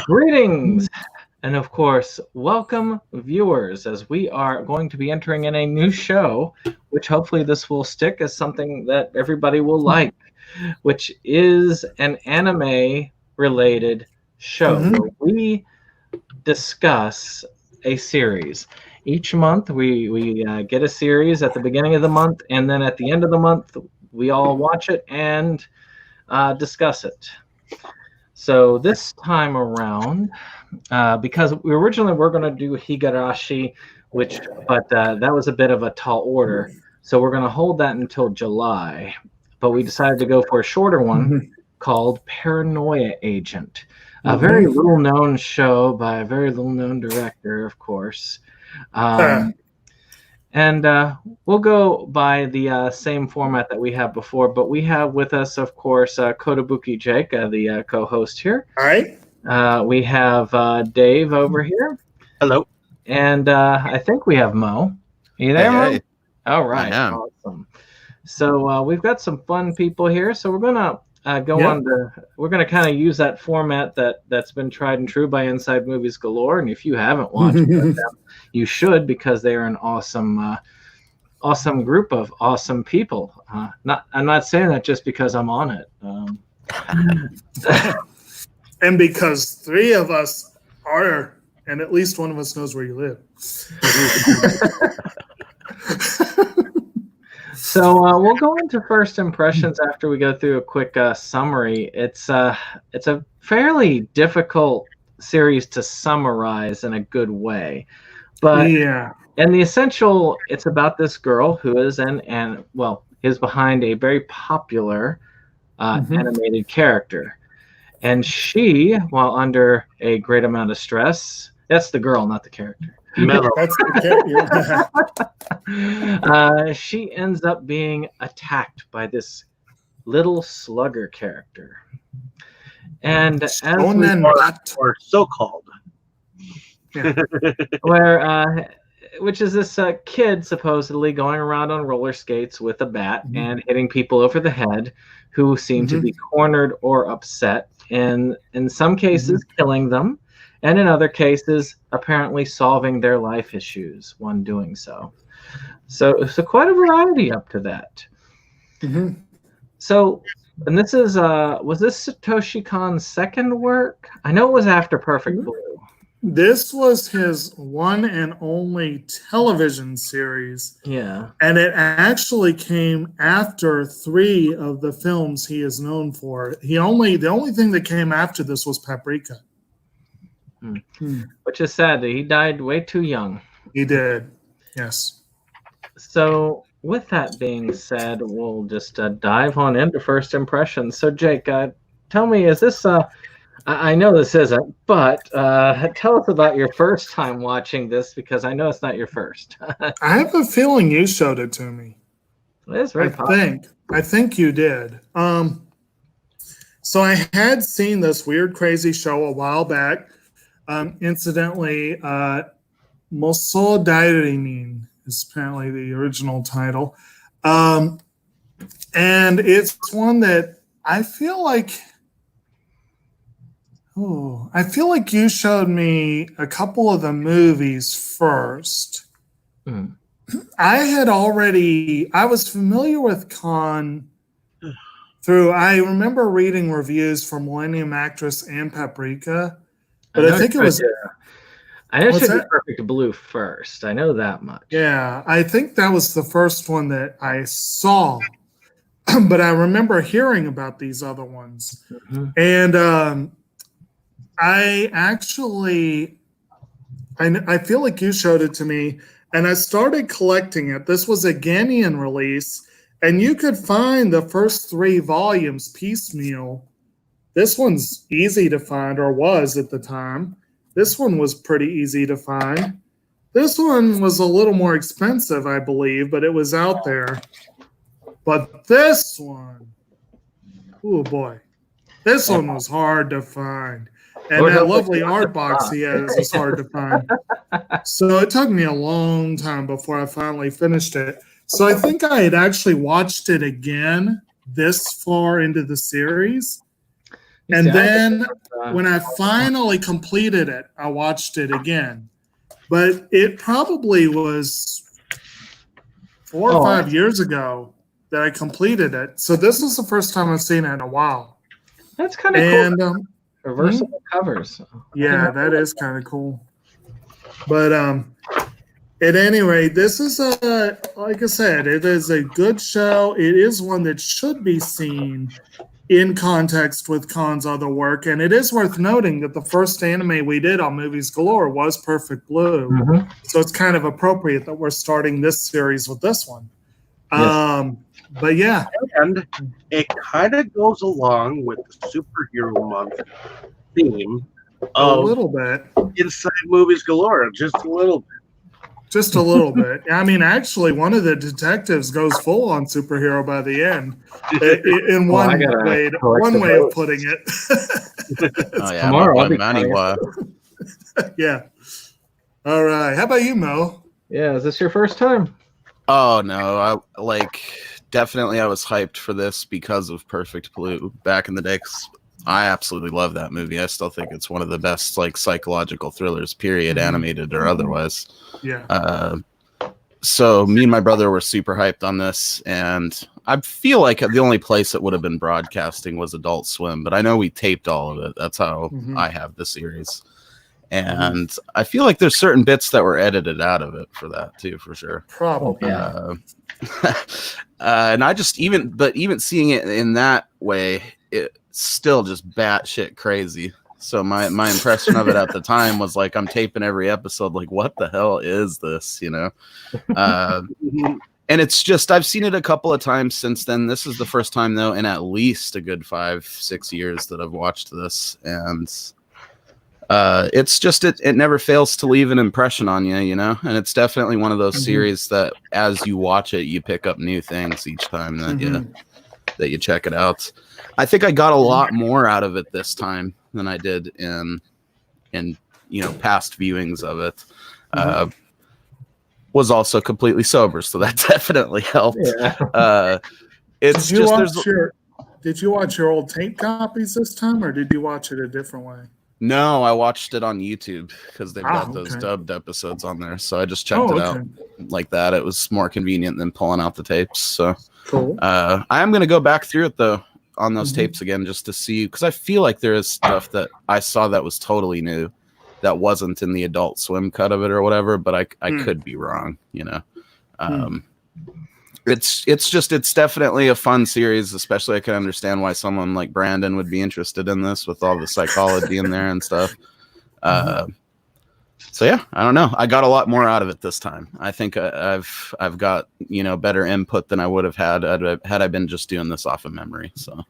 Greetings, and of course, welcome viewers, as we are going to be entering in a new show, which hopefully this will stick as something that everybody will like, which is an anime-related show where we discuss a series. Each month, we get a series at the beginning of the month, and then at the end of the month, we all watch it and discuss it. So this time around, because we originally were going to do Higurashi, but that was a bit of a tall order. So we're going to hold that until July. But we decided to go for a shorter one called Paranoia Agent, a very little known show by a very little known director, of course. And we'll go by the same format that we have before, but we have with us, of course, Kotobuki Jake, the co-host here. All right. We have Dave over here. Hello. And I think we have Mo. Are you there, Mo? Hey. All right. Awesome. So we've got some fun people here. So we're going to we're going to kind of use that format that's been tried and true by Inside Movies Galore. And if you haven't watched them, you should, because they are an awesome group of awesome people. I'm not saying that just because I'm on it. And because three of us are, and at least one of us knows where you live. So we'll go into first impressions after we go through a quick summary. It's a fairly difficult series to summarize in a good way, but in the essential, it's about this girl who is is behind a very popular animated character, and she, while under a great amount of stress, that's the girl, not the character. That's the she ends up being attacked by this little slugger character, and or so-called, which is this kid supposedly going around on roller skates with a bat and hitting people over the head, who seem to be cornered or upset, and in some cases killing them. And in other cases, apparently solving their life issues when doing so. So quite a variety up to that. So, and this is, was this Satoshi Kon's second work? I know it was after Perfect Blue. This was his one and only television series. Yeah. And it actually came after three of the films he is known for. The only thing that came after this was Paprika. Which is sad that he died way too young. He did, yes. So with that being said, we'll just dive on into first impressions. So Jake, tell me, is this, I know this isn't, but tell us about your first time watching this, because I know it's not your first. I have a feeling you showed it to me. It is very popular. I think you did. So I had seen this weird, crazy show a while back. Incidentally, Moso Dairinin is apparently the original title. And it's one that I feel like you showed me a couple of the movies first. I was familiar with Kon I remember reading reviews for Millennium Actress and Paprika. But I think it was. I know it should be Perfect Blue first. I know that much. Yeah, I think that was the first one that I saw. But I remember hearing about these other ones. And I feel like you showed it to me, and I started collecting it. This was a Ghanaian release, and you could find the first 3 volumes piecemeal. This one's easy to find, or was at the time. This one was pretty easy to find. This one was a little more expensive, I believe, but it was out there. But this one, oh boy, this one was hard to find. And that lovely art box he has is hard to find. So it took me a long time before I finally finished it. So I think I had actually watched it again this far into the series. And See, then uh, when I finally completed it, I watched it again. But it probably was 4 or 5 years ago that I completed it. So this is the first time I've seen it in a while. that's kind of cool. And Reversible covers. yeah, that is kind of cool. But at any rate, this is like I said, it is a good show. It is one that should be seen in context with Khan's other work, and it is worth noting that the first anime we did on Movies Galore was Perfect Blue. Mm-hmm. So it's kind of appropriate that we're starting this series with this one. Yes. But yeah, And it kind of goes along with the superhero month theme a of little bit. Inside Movies Galore, just a little bit. Just a little bit. I mean, actually, one of the detectives goes full on superhero by the end. In one way of putting it. Oh yeah, Tomorrow, I'll be Yeah. All right. How about you, Mo? Yeah, is this your first time? Oh no, definitely I was hyped for this because of Perfect Blue back in the day. 'Cause I absolutely love that movie. I still think it's one of the best psychological thrillers, period, animated or otherwise. Yeah. So me and my brother were super hyped on this, and I feel like the only place that would have been broadcasting was Adult Swim, but I know we taped all of it. That's how I have the series. And I feel like there's certain bits that were edited out of it for that too, for sure. Probably. And I just even seeing it in that way, it's still just batshit crazy. So my impression of it at the time was like, I'm taping every episode, like, what the hell is this, you know? And it's just, I've seen it a couple of times since then. This is the first time though in at least a good 5-6 years that I've watched this, and it's just it never fails to leave an impression on you, you know. And it's definitely one of those series that as you watch it, you pick up new things each time that you check it out. I think I got a lot more out of it this time than I did in past viewings of it. Was also completely sober, so that definitely helped. Yeah. Did you watch your old tape copies this time, or did you watch it a different way? No, I watched it on YouTube because they've got those dubbed episodes on there. So I just checked it out like that. It was more convenient than pulling out the tapes. So cool. I am going to go back through it though on those tapes again just to see, because I feel like there is stuff that I saw that was totally new that wasn't in the Adult Swim cut of it or whatever, but I could be wrong, you know. It's definitely a fun series, especially I can understand why someone like Brandon would be interested in this with all the psychology in there and stuff. So yeah, I don't know. I got a lot more out of it this time. I think I've got, better input than I would have had I been just doing this off of memory. So.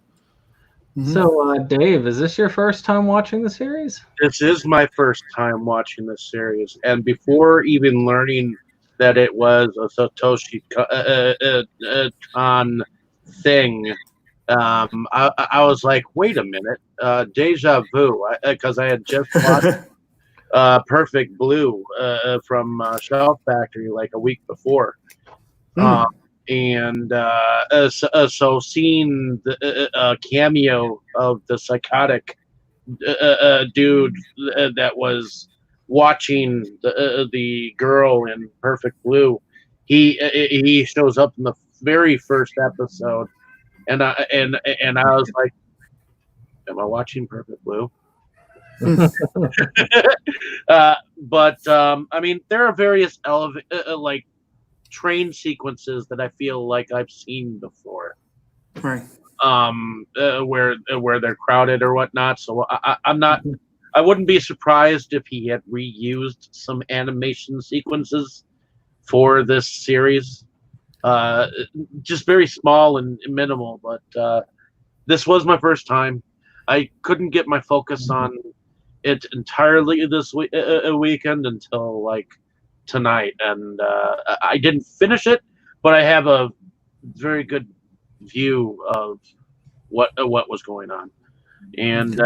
So, Dave, is this your first time watching the series? This is my first time watching this series, and before even learning that it was a Satoshi Kon thing, I was like, wait a minute, deja vu, because I had just watched Perfect Blue from Shelf Factory like a week before. So seeing the cameo of the psychotic dude that was watching the girl in Perfect Blue, he shows up in the very first episode, and I was like, am I watching Perfect Blue? But I mean, there are various train sequences that I feel like I've seen before, right? Where they're crowded or whatnot. So I wouldn't be surprised if he had reused some animation sequences for this series, just very small and minimal. But this was my first time. I couldn't get my focus on it entirely this weekend until like tonight, and I didn't finish it, but I have a very good view of what was going on, and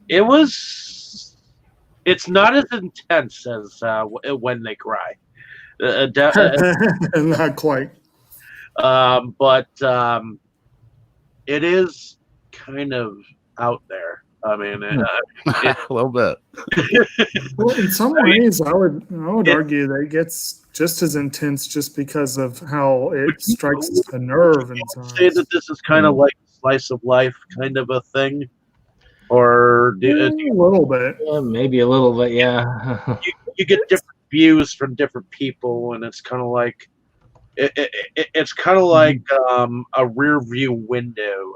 it's not as intense as When They Cry, not quite, but it is kind of out there. I mean, A little bit. Well, in some ways, I would argue that it gets just as intense just because of how it strikes a nerve. And say that this is kind of like slice of life kind of a thing, or a little bit, maybe a little bit, yeah. you get different views from different people, and it's kind of like it's kind of like a rear view window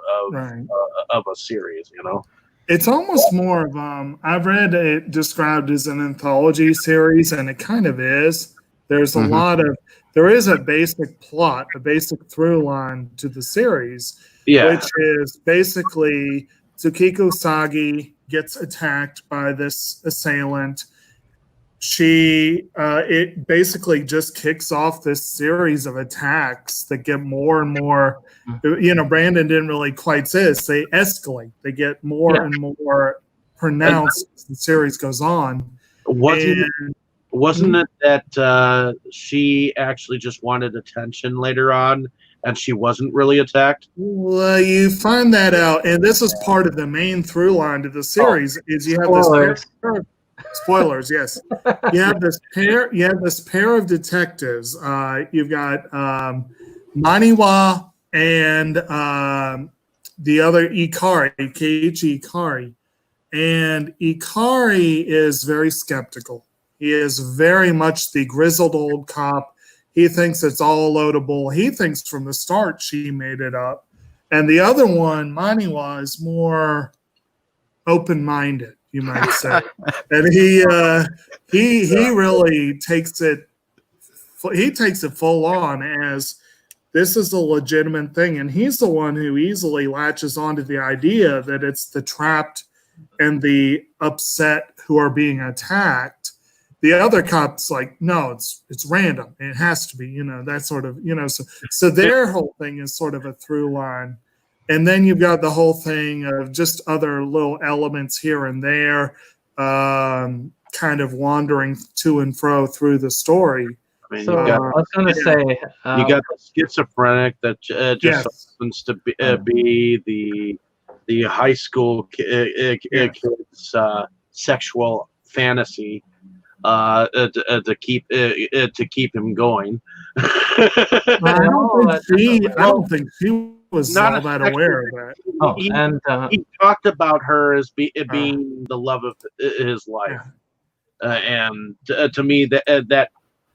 of a series, you know. It's almost more of I've read it described as an anthology series, and it kind of is. There's a there is a basic plot, a basic through line to the series, which is basically Tsukiko Sagi gets attacked by this assailant. It basically just kicks off this series of attacks that get more and more. You know, Brandon didn't really quite say this. They escalate. They get more and more pronounced as the series goes on. Wasn't it that she actually just wanted attention later on, and she wasn't really attacked? Well, you find that out, and this is part of the main through line to the series. Is you have this spoilers, yes. You have this pair of detectives. You've got Maniwa and the other Ikari, Keiichi Ikari. And Ikari is very skeptical. He is very much the grizzled old cop. He thinks it's all loadable. He thinks from the start she made it up. And the other one, Maniwa, is more open-minded, you might say. And he really takes it full on as this is a legitimate thing. And he's the one who easily latches onto the idea that it's the trapped and the upset who are being attacked. The other cop's like, no, it's random. It has to be, you know, that sort of, you know, so their whole thing is sort of a through line. And then you've got the whole thing of just other little elements here and there, kind of wandering to and fro through the story. I mean, So I was going to say, you got the schizophrenic that just happens to be the high school kid's sexual fantasy to keep him going. I don't think she was not all that aware of that. He talked about her as being the love of his life, and to me that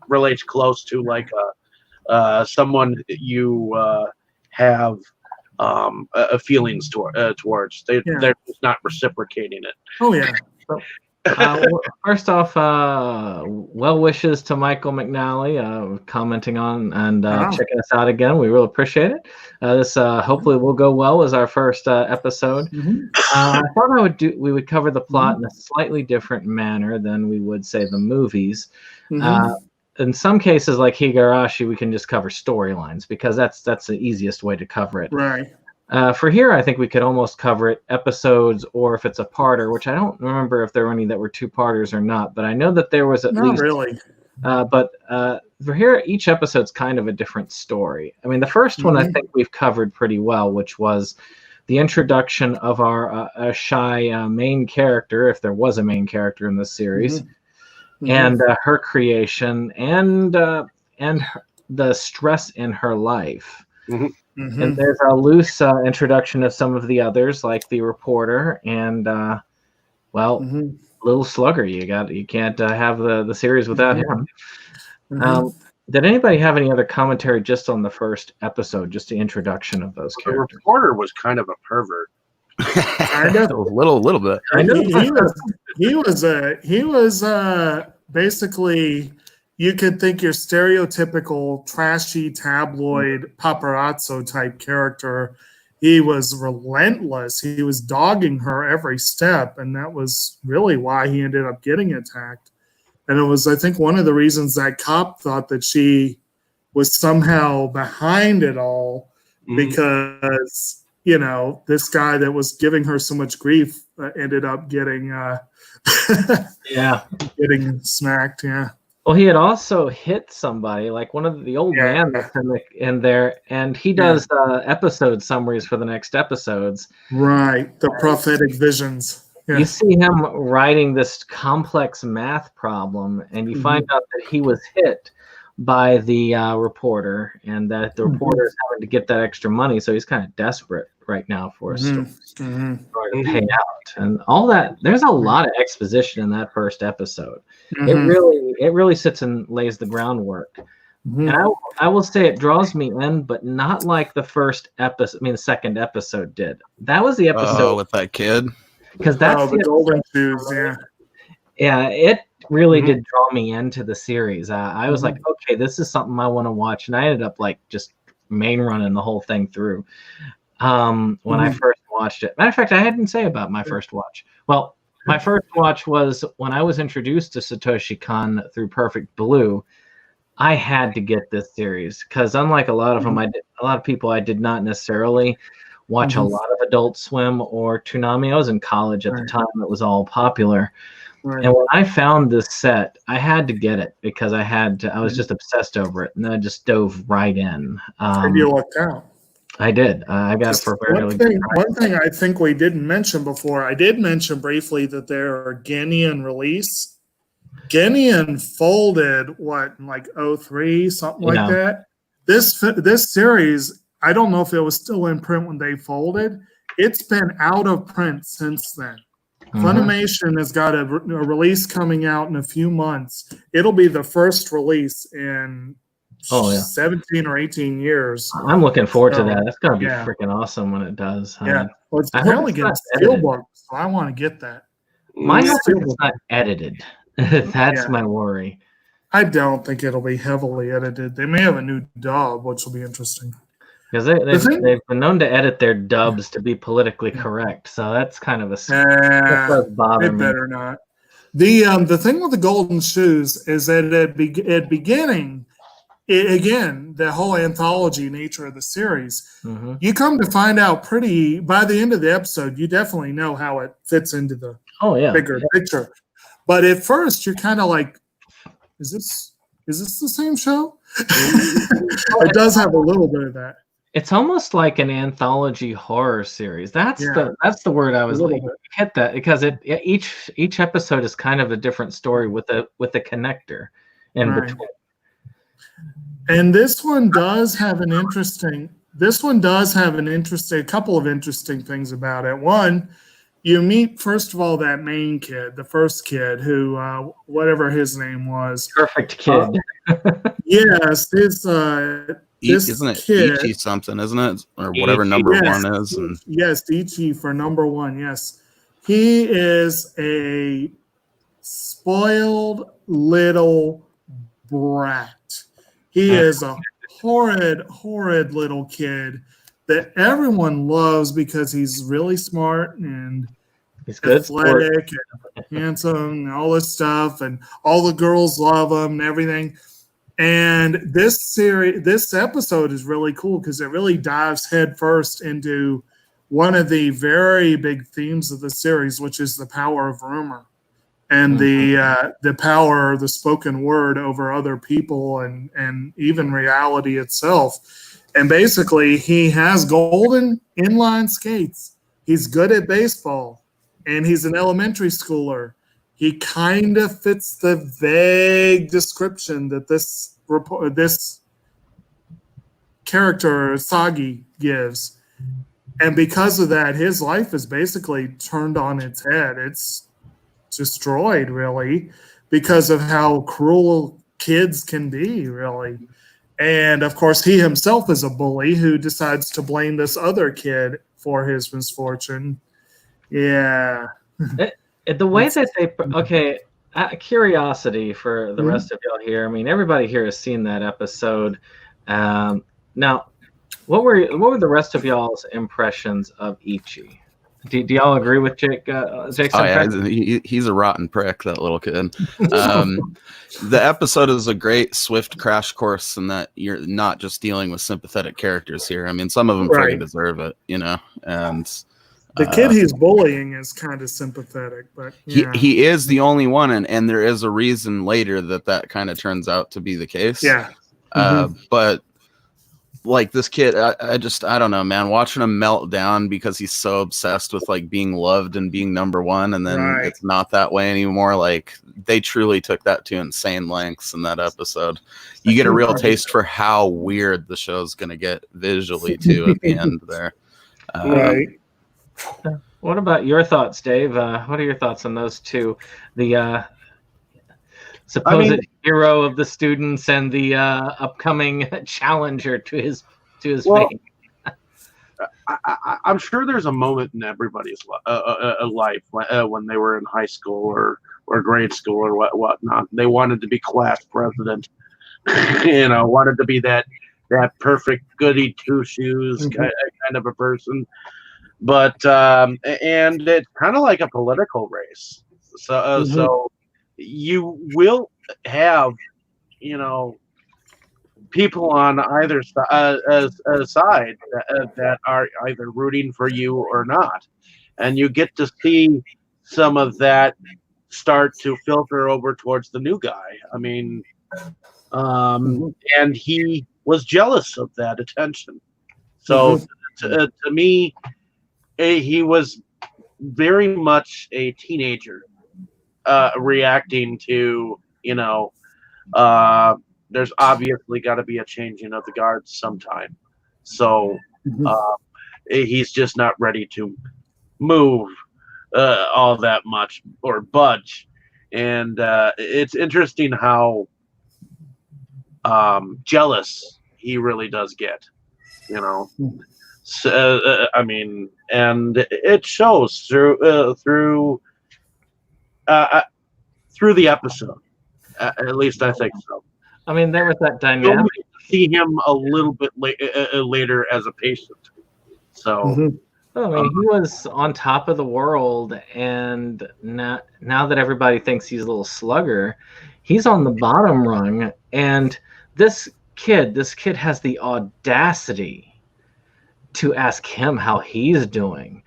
relates close to like someone you have feelings towards. They're just not reciprocating it. Oh yeah. First off, well wishes to Michael McNally commenting on and checking us out again. We really appreciate it. This hopefully will go well as our first episode. I thought we would cover the plot in a slightly different manner than we would say the movies. In some cases, like Higurashi, we can just cover storylines because that's the easiest way to cover it. Right. For here, I think we could almost cover it episodes, or if it's a parter, which I don't remember if there were any that were two-parters or not, but I know that there was at least. Not really. But for here, each episode's kind of a different story. I mean, the first one I think we've covered pretty well, which was the introduction of our shy main character, if there was a main character in this series, and her creation and the stress in her life. And there's a loose introduction of some of the others, like the reporter and Little Slugger. You can't have the series without him. Did anybody have any other commentary just on the first episode, just the introduction of those characters? The reporter was kind of a pervert. A little bit. He was basically. You could think your stereotypical trashy tabloid paparazzo type character. He was relentless. He was dogging her every step, and that was really why he ended up getting attacked. And it was, I think, one of the reasons that cop thought that she was somehow behind it all because, you know, this guy that was giving her so much grief ended up getting getting smacked, Well, he had also hit somebody, like one of the old man that's in there, and he does episode summaries for the next episodes. Right, the prophetic visions. You see him writing this complex math problem, and you find out that he was hit by the reporter, and that the reporter is having to get that extra money, so he's kind of desperate right now for a story to pay out, and all that. There's a lot of exposition in that first episode. It really sits and lays the groundwork. And I will say it draws me in, but not like the first episode. I mean, the second episode did. That was the episode with that kid, because that's the golden shoes. Yeah, it really did draw me into the series. I was like, okay, this is something I want to watch, and I ended up like just main running the whole thing through. When I first watched it. Matter of fact, I hadn't say about my first watch. Well, my first watch was when I was introduced to Satoshi Kon through Perfect Blue. I had to get this series because, unlike a lot of them, a lot of people, I did not necessarily watch a lot of Adult Swim or Toonami. I was in college at the time; it was all popular. And when I found this set, I had to get it because I was just obsessed over it, and I just dove right in. And you lucked out. I did. I got it for one thing I think we didn't mention before. I did mention briefly that they're a Guinean release. Guinean folded in like 03, something like that. This series, I don't know if it was still in print when they folded. It's been out of print since then. Funimation has got a release coming out in a few months. It'll be the first release in 17 or 18 years. I'm looking forward to that. That's going to be freaking awesome when it does. Well, it's apparently getting steelbook, so I want to get that. My hope is not edited. That's my worry. I don't think it'll be heavily edited. They may have a new dub, which will be interesting. Because they've been known to edit their dubs to be politically correct, so that's kind of a that does bother me. Better not. The thing with the golden shoes is that at beginning, again, the whole anthology nature of the series, you come to find out by the end of the episode, you definitely know how it fits into the bigger picture. But at first, you're kind of like, is this the same show? It does have a little bit of that. It's almost like an anthology horror series. That's the word I was like, hit that, because each episode is kind of a different story with a connector in between. And this one does have a couple of interesting things about it. One, you meet, first of all, that main kid, the first kid who, whatever his name was. Perfect kid. Yes, isn't it kid, Ichi something, isn't it? Or whatever number one is. And... Yes, Ichi for number one, yes. He is a spoiled little brat. He is a horrid little kid that everyone loves because he's really smart and he's good, athletic and handsome and all this stuff, and all the girls love him and everything. And this episode is really cool because it really dives headfirst into one of the very big themes of the series, which is the power of rumor and the power of the spoken word over other people and even reality itself. And basically, he has golden inline skates. He's good at baseball, and he's an elementary schooler. He kind of fits the vague description that this character, Sagi, gives. And because of that, his life is basically turned on its head. It's destroyed, really, because of how cruel kids can be, really. And, of course, he himself is a bully who decides to blame this other kid for his misfortune. Yeah. The way that they curiosity for the rest of y'all here. I mean, everybody here has seen that episode. Now, what were the rest of y'all's impressions of Ichi? Do y'all agree with Jake's impression? He's a rotten prick, that little kid. The episode is a great swift crash course in that you're not just dealing with sympathetic characters here. I mean, some of them pretty deserve it, and The kid he's bullying is kind of sympathetic, but yeah. he is the only one, and there is a reason later that kind of turns out to be the case. Yeah. But like this kid, I don't know, man. Watching him melt down because he's so obsessed with like being loved and being number one, and then it's not that way anymore. Like they truly took that to insane lengths in that episode. You get a real taste for how weird the show's gonna get visually too at the end there. Right. What about your thoughts, Dave? What are your thoughts on those two? The supposed hero of the students and the upcoming challenger to his fame. I'm sure there's a moment in everybody's life when they were in high school or grade school or whatnot. They wanted to be class president, wanted to be that perfect goody two shoes kind of a person. But and it's kind of like a political race. So you will have, people on either side that are either rooting for you or not. And you get to see some of that start to filter over towards the new guy. I mean, and he was jealous of that attention. So to me, he was very much a teenager reacting to, there's obviously got to be a changing of the guards sometime. So he's just not ready to move all that much or budge. And it's interesting how jealous he really does get, So, and it shows through the episode. At least I think so. I mean, there was that dynamic. See him a little bit later as a patient. So, I mean, he was on top of the world, and now that everybody thinks he's a little slugger, he's on the bottom rung. And this kid has the audacity to ask him how he's doing,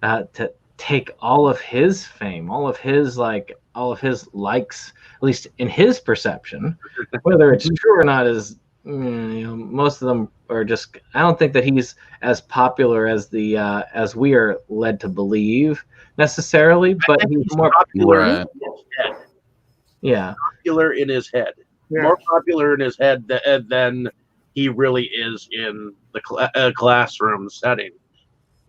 to take all of his fame, all of his likes, at least in his perception, whether it's true or not is, most of them are just, I don't think that he's as popular as as we are led to believe necessarily, but he's more popular in his head. Yeah. Popular in his head. Yeah. More popular in his head than he really is in the classroom setting.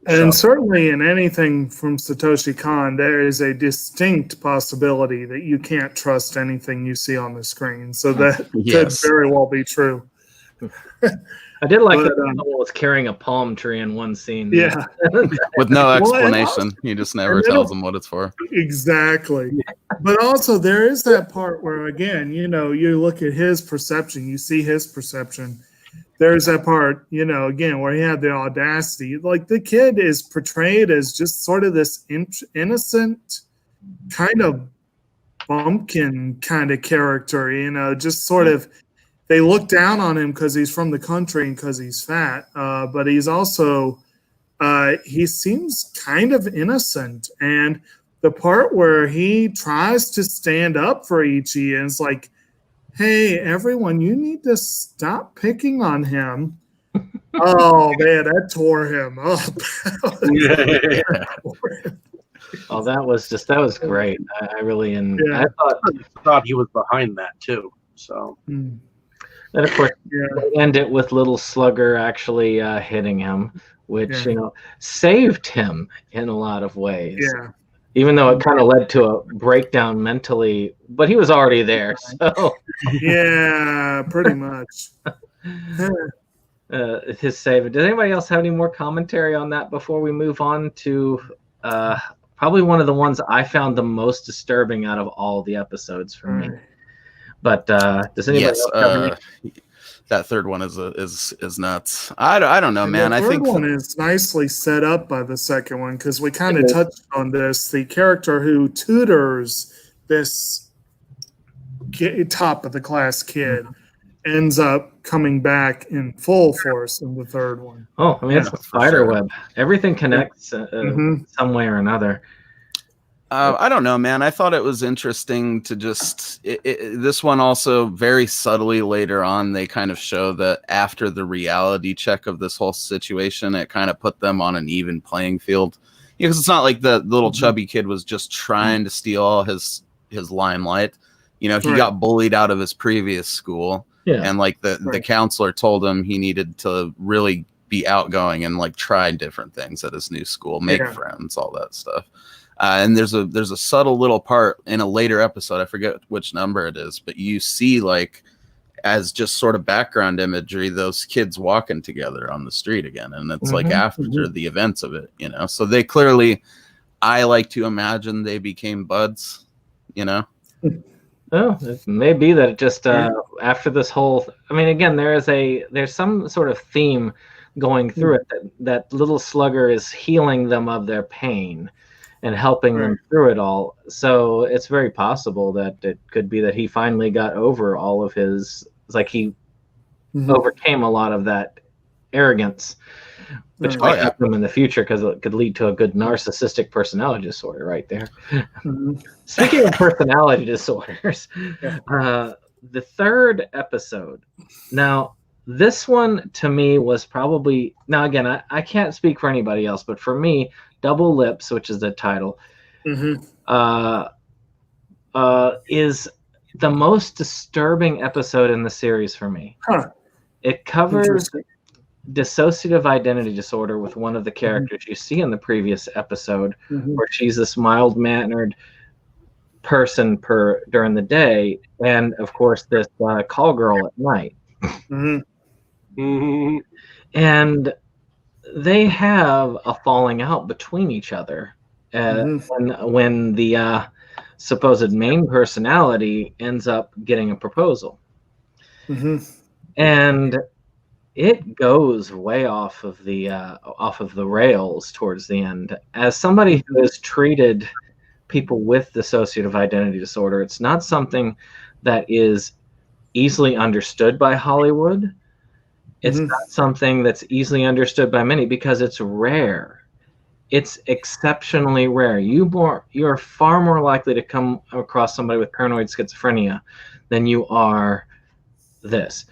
And certainly in anything from Satoshi Kon, there is a distinct possibility that you can't trust anything you see on the screen. So that could very well be true. I did like that someone was carrying a palm tree in one scene. Yeah. With no explanation. He just never tells them what it's for. Exactly. But also there is that part where, again, you look at his perception, you see his perception. There's that part, again, where he had the audacity. Like, the kid is portrayed as just sort of this innocent kind of bumpkin kind of character, just sort of, they look down on him because he's from the country and because he's fat. But he's also, he seems kind of innocent. And the part where he tries to stand up for Ichi and it's like, hey, everyone, you need to stop picking on him. Oh, man, that tore him up. Oh, that was great. I really, I thought he was behind that too. So, and of course, they end it with little Slugger actually hitting him, which saved him in a lot of ways. Yeah. Even though it kind of led to a breakdown mentally, but he was already there. So yeah, pretty much. His save. Does anybody else have any more commentary on that before we move on to probably one of the ones I found the most disturbing out of all the episodes for me? But does anybody else have any? That third one is nuts. I don't know, man. I think the one is nicely set up by the second one because we kind of touched on this. The character who tutors this top of the class kid, ends up coming back in full force in the third one. Oh, I mean, it's a spider web. Everything connects some way or another. I don't know, man. I thought it was interesting to just this one also very subtly later on they kind of show that after the reality check of this whole situation, it kind of put them on an even playing field. Because it's not like the little chubby kid was just trying to steal all his limelight. You know, he got bullied out of his previous school, and like the counselor told him he needed to really be outgoing and like try different things at his new school, make friends, all that stuff. And there's a subtle little part in a later episode, I forget which number it is, but you see like as just sort of background imagery, those kids walking together on the street again. And it's like after the events of it, you know, so they clearly, I like to imagine they became buds, you know? Oh, it may be that it just after this whole, I mean, again, there's some sort of theme going through it that little slugger is healing them of their pain and helping them through it all. So it's very possible that it could be that he finally got over all of his, it's like he overcame a lot of that arrogance, which might help him in the future because it could lead to a good narcissistic personality disorder right there. Speaking of personality disorders, the third episode. Now, this one to me was probably, now again, I can't speak for anybody else, but for me, Double Lips, which is the title, is the most disturbing episode in the series for me. It covers dissociative identity disorder with one of the characters you see in the previous episode, where she's this mild-mannered person during the day, and of course this call girl at night. And they have a falling out between each other when the supposed main personality ends up getting a proposal. And it goes way off of the rails towards the end. As somebody who has treated people with dissociative identity disorder, it's not something that is easily understood by Hollywood. It's not something that's easily understood by many because it's rare. It's exceptionally rare. You're far more likely to come across somebody with paranoid schizophrenia than you are this.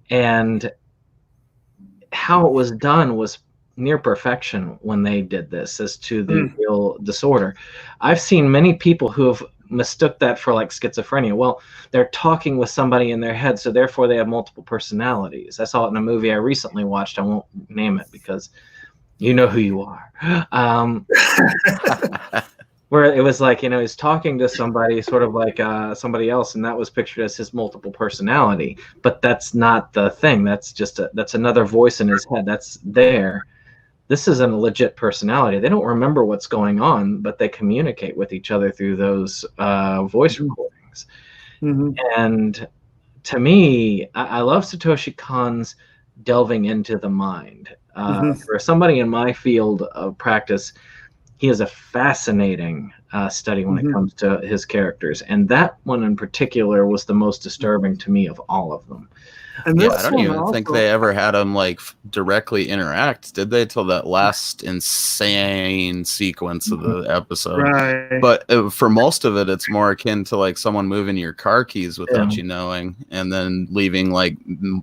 And how it was done was near perfection when they did this as to the real disorder. I've seen many people who have mistook that for like schizophrenia. Well, they're talking with somebody in their head, so therefore they have multiple personalities. I saw it in a movie I recently watched. I won't name it because you know who you are. Where it was like, he's talking to somebody sort of like somebody else, and that was pictured as his multiple personality. But that's not the thing. That's just that's another voice in his head. That's there. This isn't a legit personality. They don't remember what's going on, but they communicate with each other through those voice recordings. And to me, I love Satoshi Kon's delving into the mind. For somebody in my field of practice, he is a fascinating study when it comes to his characters. And that one in particular was the most disturbing to me of all of them. And I don't even think they ever had him like directly interact, did they? Till that last insane sequence of the episode. But for most of it, it's more akin to like someone moving your car keys without you knowing, and then leaving like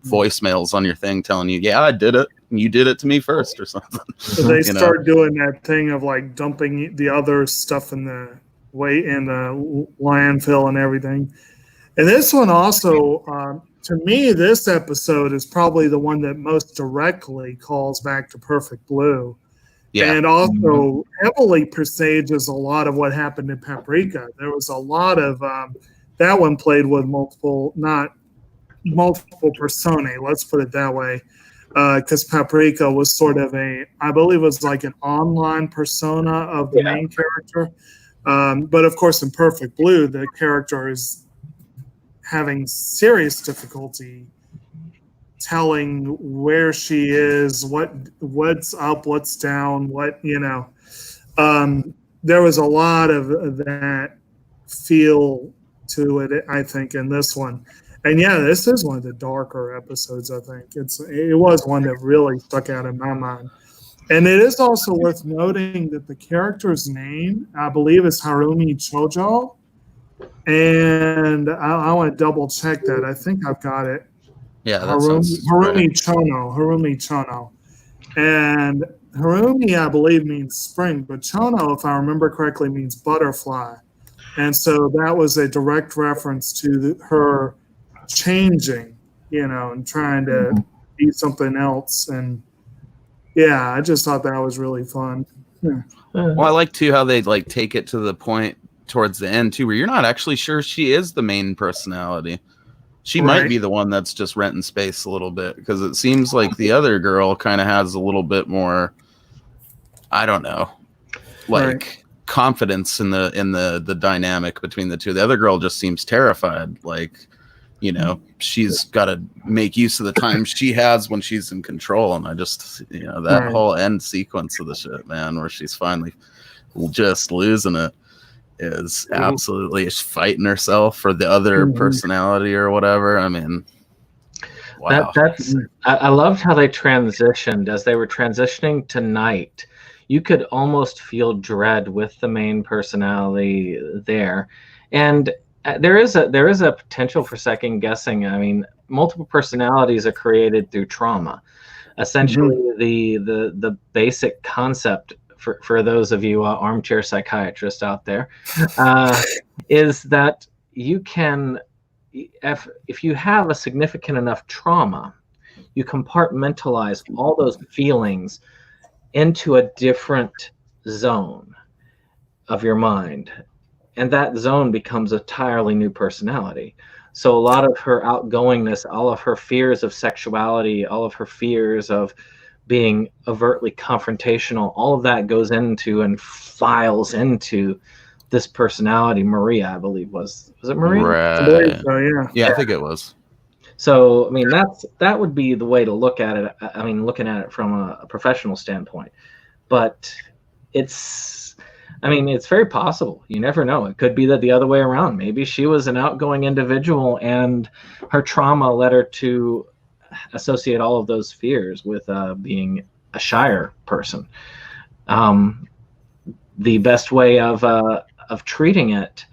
voicemails on your thing telling you, "Yeah, I did it. You did it to me first," or something. So they start doing that thing of like dumping the other stuff in the landfill and everything. And this one also. To me, this episode is probably the one that most directly calls back to Perfect Blue. And also heavily presages a lot of what happened in Paprika. There was a lot of, that one played with multiple personae, let's put it that way. Because Paprika was sort of I believe it was like an online persona of the main character. But of course, in Perfect Blue, the character is having serious difficulty telling where she is, what's up, what's down, there was a lot of that feel to it, I think, in this one. And yeah, this is one of the darker episodes. I think it was one that really stuck out in my mind. And it is also worth noting that the character's name, I believe, is Harumi Chojo. And I want to double check that. I think I've got it. Yeah, that sounds Harumi right. Chono. Harumi Chono. And Harumi, I believe, means spring, but Chono, if I remember correctly, means butterfly. And so that was a direct reference to her changing, and trying to be something else. And yeah, I just thought that was really fun. Yeah. Well, I like too how they like take it to the point towards the end too, where you're not actually sure she is the main personality. She might be the one that's just renting space a little bit, because it seems like the other girl kind of has a little bit more, I don't know, like confidence in the dynamic between the two. The other girl just seems terrified, like, she's got to make use of the time she has when she's in control. And I just, that whole end sequence of the shit, man, where she's finally just losing it, is absolutely fighting herself for the other personality or whatever. I mean, wow. I loved how they transitioned. As they were transitioning to night, you could almost feel dread with the main personality there. And there is a potential for second guessing. I mean, multiple personalities are created through trauma. Essentially, the basic concept for those of you armchair psychiatrists out there is that you can, if you have a significant enough trauma, you compartmentalize all those feelings into a different zone of your mind. And that zone becomes an entirely new personality. So a lot of her outgoingness, all of her fears of sexuality, all of her fears of being overtly confrontational, all of that goes into and files into this personality. Maria, I believe, was it Maria? Right. Yeah, I think it was. So, I mean, that would be the way to look at it. I mean, looking at it from a professional standpoint. But it's very possible. You never know. It could be that the other way around. Maybe she was an outgoing individual and her trauma led her to associate all of those fears with being a shyer person. The best way of treating it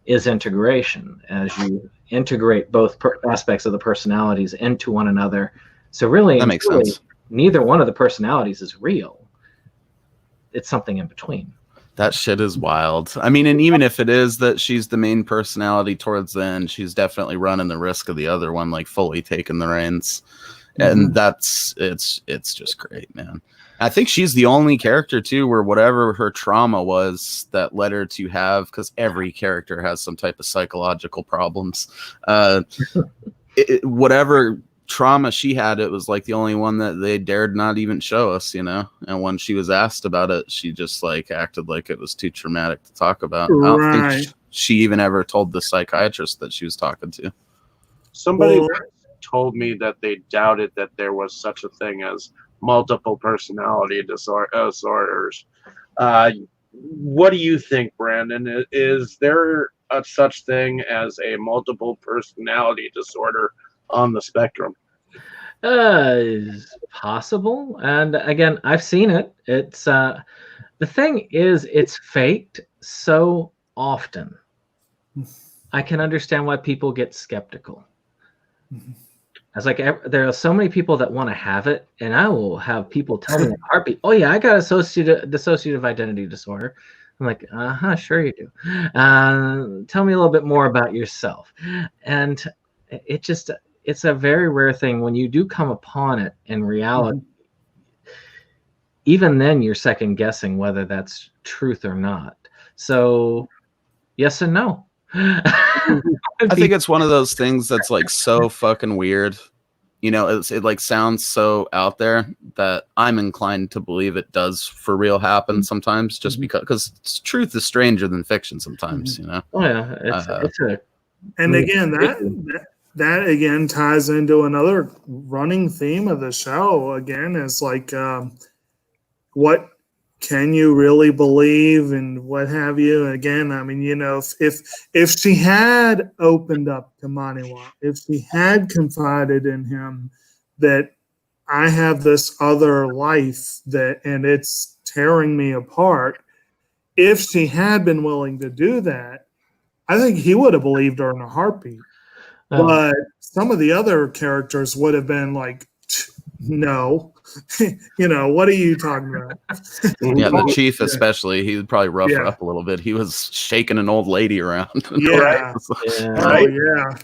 is integration, as you integrate both aspects of the personalities into one another. So really, that makes sense. Neither one of the personalities is real. It's something in between. That shit is wild. I mean, and even if it is that she's the main personality towards the end, she's definitely running the risk of the other one, like fully taking the reins. And it's just great, man. I think she's the only character too where whatever her trauma was that led her to have, because every character has some type of psychological problems. Whatever trauma she had, it was like the only one that they dared not even show us, And when she was asked about it, she just like acted like it was too traumatic to talk about. I don't think she even ever told the psychiatrist that she was talking to. Somebody told me that they doubted that there was such a thing as multiple personality disorders. What do you think, Brandon? Is there a such thing as a multiple personality disorder on the spectrum? Is possible. And again, I've seen it. It's the thing is, it's faked so often. I can understand why people get skeptical. I was like, there are so many people that want to have it, and I will have people tell me in a heartbeat, "Oh yeah, I got dissociative identity disorder." I'm like, sure you do. Tell me a little bit more about yourself. And it's a very rare thing when you do come upon it in reality. Even then, you're second guessing whether that's truth or not. So, yes and no. I think it's one of those things that's like so fucking weird. It like sounds so out there that I'm inclined to believe it does for real happen sometimes, just because truth is stranger than fiction sometimes, Oh yeah, and again that again ties into another running theme of the show. Again, is like what can you really believe and what have you? Again, I mean, if she had opened up to Maniwa, if she had confided in him that I have this other life and it's tearing me apart, if she had been willing to do that, I think he would have believed her in a heartbeat. But some of the other characters would have been like, no, what are you talking about? Yeah, the chief especially, he would probably rough her up a little bit. He was shaking an old lady around. Yeah. Right? Yeah.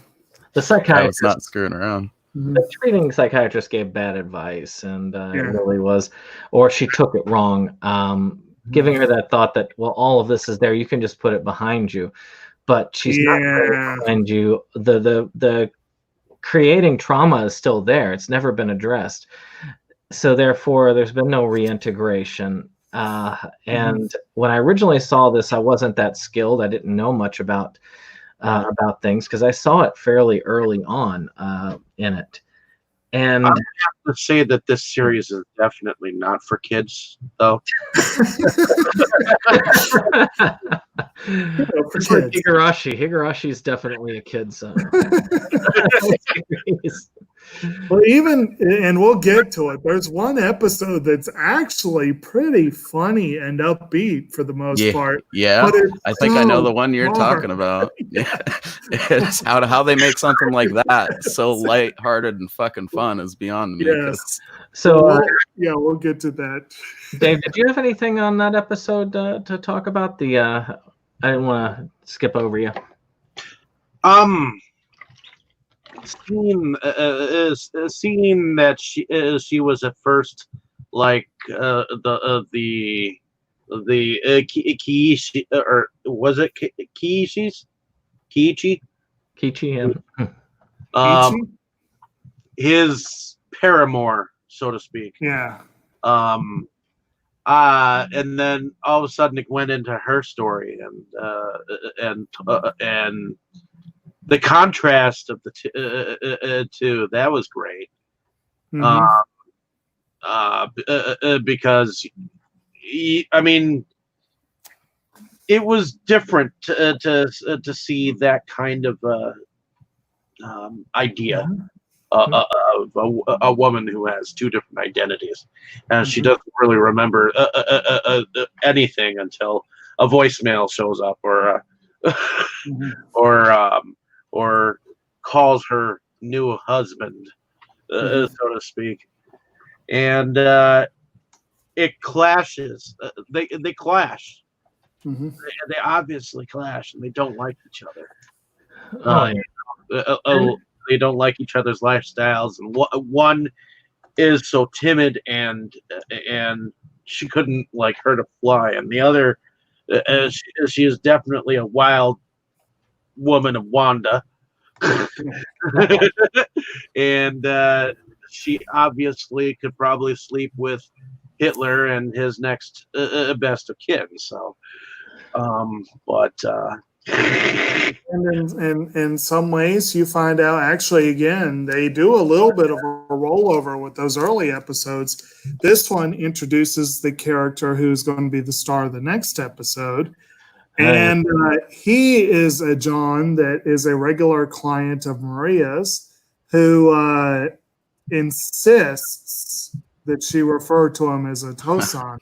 The psychiatrist I was not screwing around. The treating psychiatrist gave bad advice, and it really was, or she took it wrong, giving her that thought that, well, all of this is there, you can just put it behind you, but she's not putting it behind you. The creating trauma is still there. It's never been addressed. So therefore, there's been no reintegration. And when I originally saw this, I wasn't that skilled. I didn't know much about things because I saw it fairly early on in it. And I have to say that this series is definitely not for kids, though. Higurashi is definitely a kid's Well, and we'll get to it. There's one episode that's actually pretty funny and upbeat for the most part. Yeah, I think I know the one you're talking about. It's how they make something like that so lighthearted and fucking fun is beyond me. Yes. So we'll get to that. Dave, did you have anything on that episode to talk about? I didn't want to skip over you. Seeing that she was at first like the Kiichi, or was it Kiichi? His paramour, so to speak. Yeah. And then all of a sudden it went into her story, and the contrast of the two, that was great. Because I mean, it was different to see that kind of idea of a woman who has two different identities, and she doesn't really remember anything until a voicemail shows up, or calls her new husband, so to speak, and it clashes. They clash. They obviously clash, and they don't like each other. They don't like each other's lifestyles, and one is so timid and she couldn't like hurt a fly, and the other, she is definitely a wild woman of Wanda. And she obviously could probably sleep with Hitler and his next best of kin. So, and in some ways, you find out actually again they do a little bit of a rollover with those early episodes. This one introduces the character who's going to be the star of the next episode. And he is a John that is a regular client of Maria's, who insists that she refer to him as a Tosan,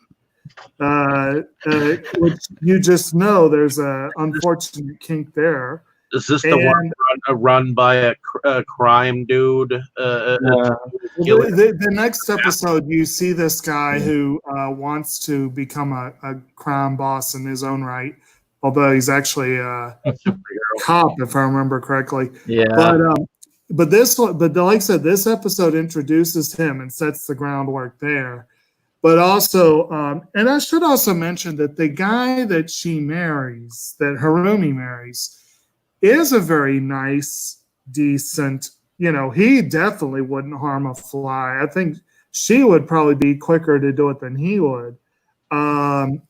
which you just know there's an unfortunate kink there. Is this the one run by a crime dude? The next episode, you see this guy who wants to become a crime boss in his own right. Although he's actually a cop, if I remember correctly. Yeah. But like I said, this episode introduces him and sets the groundwork there. But also, and I should also mention that the guy that she marries, that Harumi marries, is a very nice, decent. He definitely wouldn't harm a fly. I think she would probably be quicker to do it than he would. And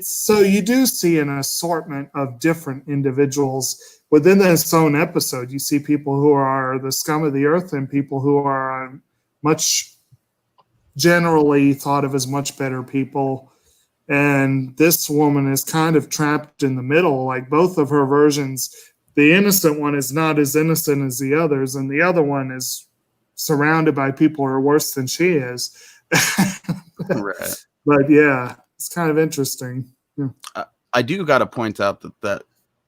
so you do see an assortment of different individuals within this own episode. You see people who are the scum of the earth and people who are much generally thought of as much better people. And this woman is kind of trapped in the middle. Like both of her versions, the innocent one is not as innocent as the others, and the other one is surrounded by people who are worse than she is. Right. But yeah, it's kind of interesting. Yeah. I do got to point out that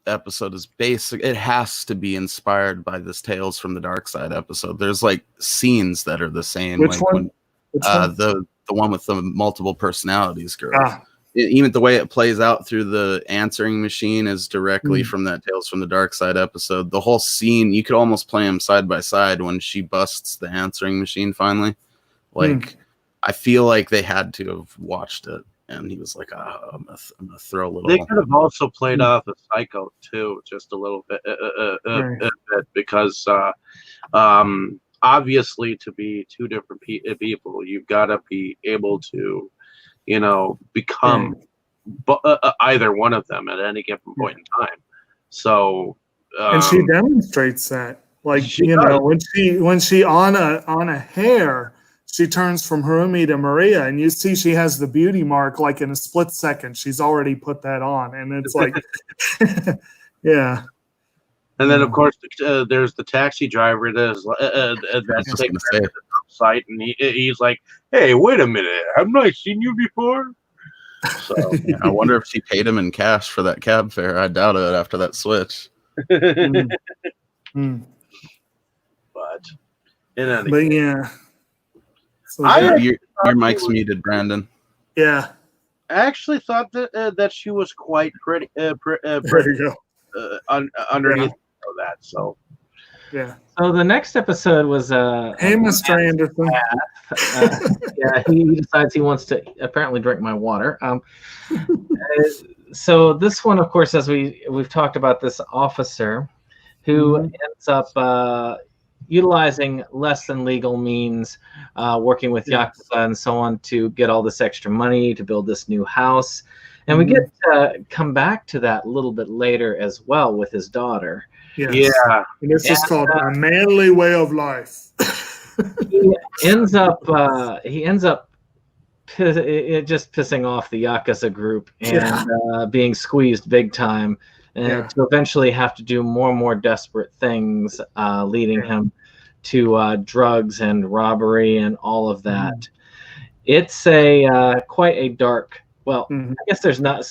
episode is basic. It has to be inspired by this Tales from the Dark Side episode. There's like scenes that are the same. Which like one? Which one? The one with the multiple personalities girl. Ah. Even the way it plays out through the answering machine is directly Mm. from that Tales from the Dark Side episode. The whole scene, you could almost play them side by side when she busts the answering machine finally. Like, I feel like they had to have watched it, and he was like, I'm gonna throw a little. They could have also played off of Psycho too, just a little bit, because obviously, to be two different people, you've got to be able to, become either one of them at any given point in time. So, and she demonstrates that, like when she on a hair, she turns from Harumi to Maria, and you see she has the beauty mark like in a split second. She's already put that on, and it's like, yeah. And then, of course, there's the taxi driver that's taking her to the site, and he's like, "Hey, wait a minute, haven't I seen you before?" So I wonder if she paid him in cash for that cab fare. I doubt it after that switch. But in any case, yeah. So your mic's muted, Brandon. Yeah. I actually thought that she was quite pretty. There you go. Underneath that, so yeah. So the next episode was Hey, Mr. Anderson. Yeah, he decides he wants to apparently drink my water. So this one, of course, as we've talked about, this officer who ends up utilizing less than legal means, working with Yakuza and so on to get all this extra money to build this new house. And we get to come back to that a little bit later as well with his daughter. Yes. Yeah. And this is called A Manly Way of Life. He ends up just pissing off the Yakuza group and being squeezed big time, and to eventually have to do more and more desperate things, leading him to drugs and robbery and all of that. It's quite a dark. Well, I guess there's not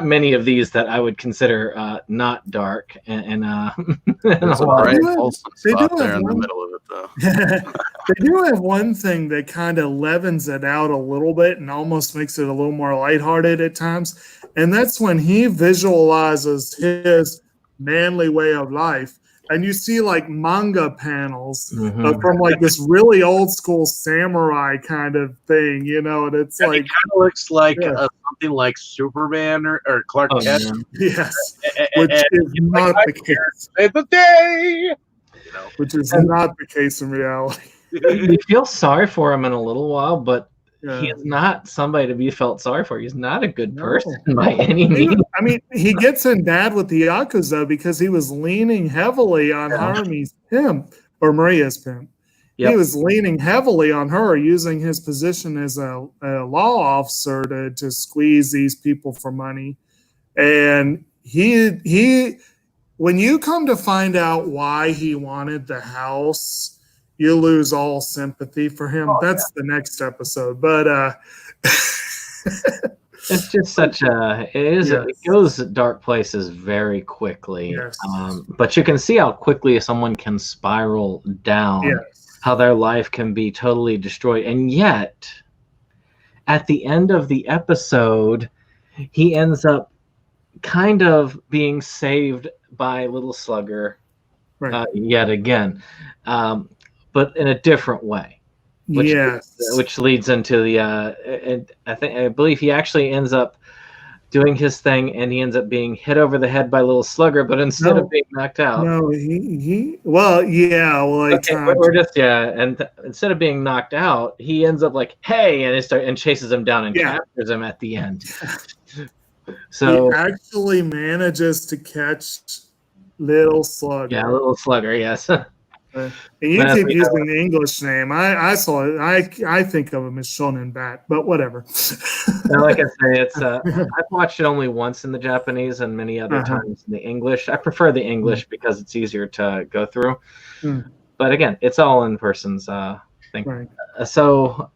many of these that I would consider not dark, and there's a bright wholesome spot there in the middle of it, though. They do have one thing that kind of levens it out a little bit and almost makes it a little more lighthearted at times, and that's when he visualizes his manly way of life. And you see like manga panels from like this really old school samurai kind of thing, and it's like it kind of looks like something like Superman or Clark Kent. Yes, which is not the case. It's the day, which is not the case in reality. You feel sorry for him in a little while, but he is not somebody to be felt sorry for. He's not a good person by any means. I mean, he gets in bad with the Yakuza because he was leaning heavily on Harumi's pimp, or Maria's pimp. Yep. He was leaning heavily on her, using his position as a law officer to squeeze these people for money. And he, when you come to find out why he wanted the house, you lose all sympathy for him. That's the next episode. But it's just it goes dark places very quickly. Yes. But you can see how quickly someone can spiral down, how their life can be totally destroyed. And yet, at the end of the episode, he ends up kind of being saved by Little Slugger yet again. But in a different way, which leads into the. I believe he actually ends up doing his thing, and he ends up being hit over the head by Little Slugger. But instead of being knocked out, and instead of being knocked out, he ends up like, hey, and chases him down and captures him at the end. So he actually manages to catch Little Slugger. Yeah, Little Slugger. Yes. And you But as keep we using the English name. I saw it. I think of him as Shonen Bat, but whatever. like I say, it's I've watched it only once in the Japanese and many other Uh-huh. times in the English. I prefer the English because it's easier to go through. Mm. But again, it's all in person's thing. Right. So,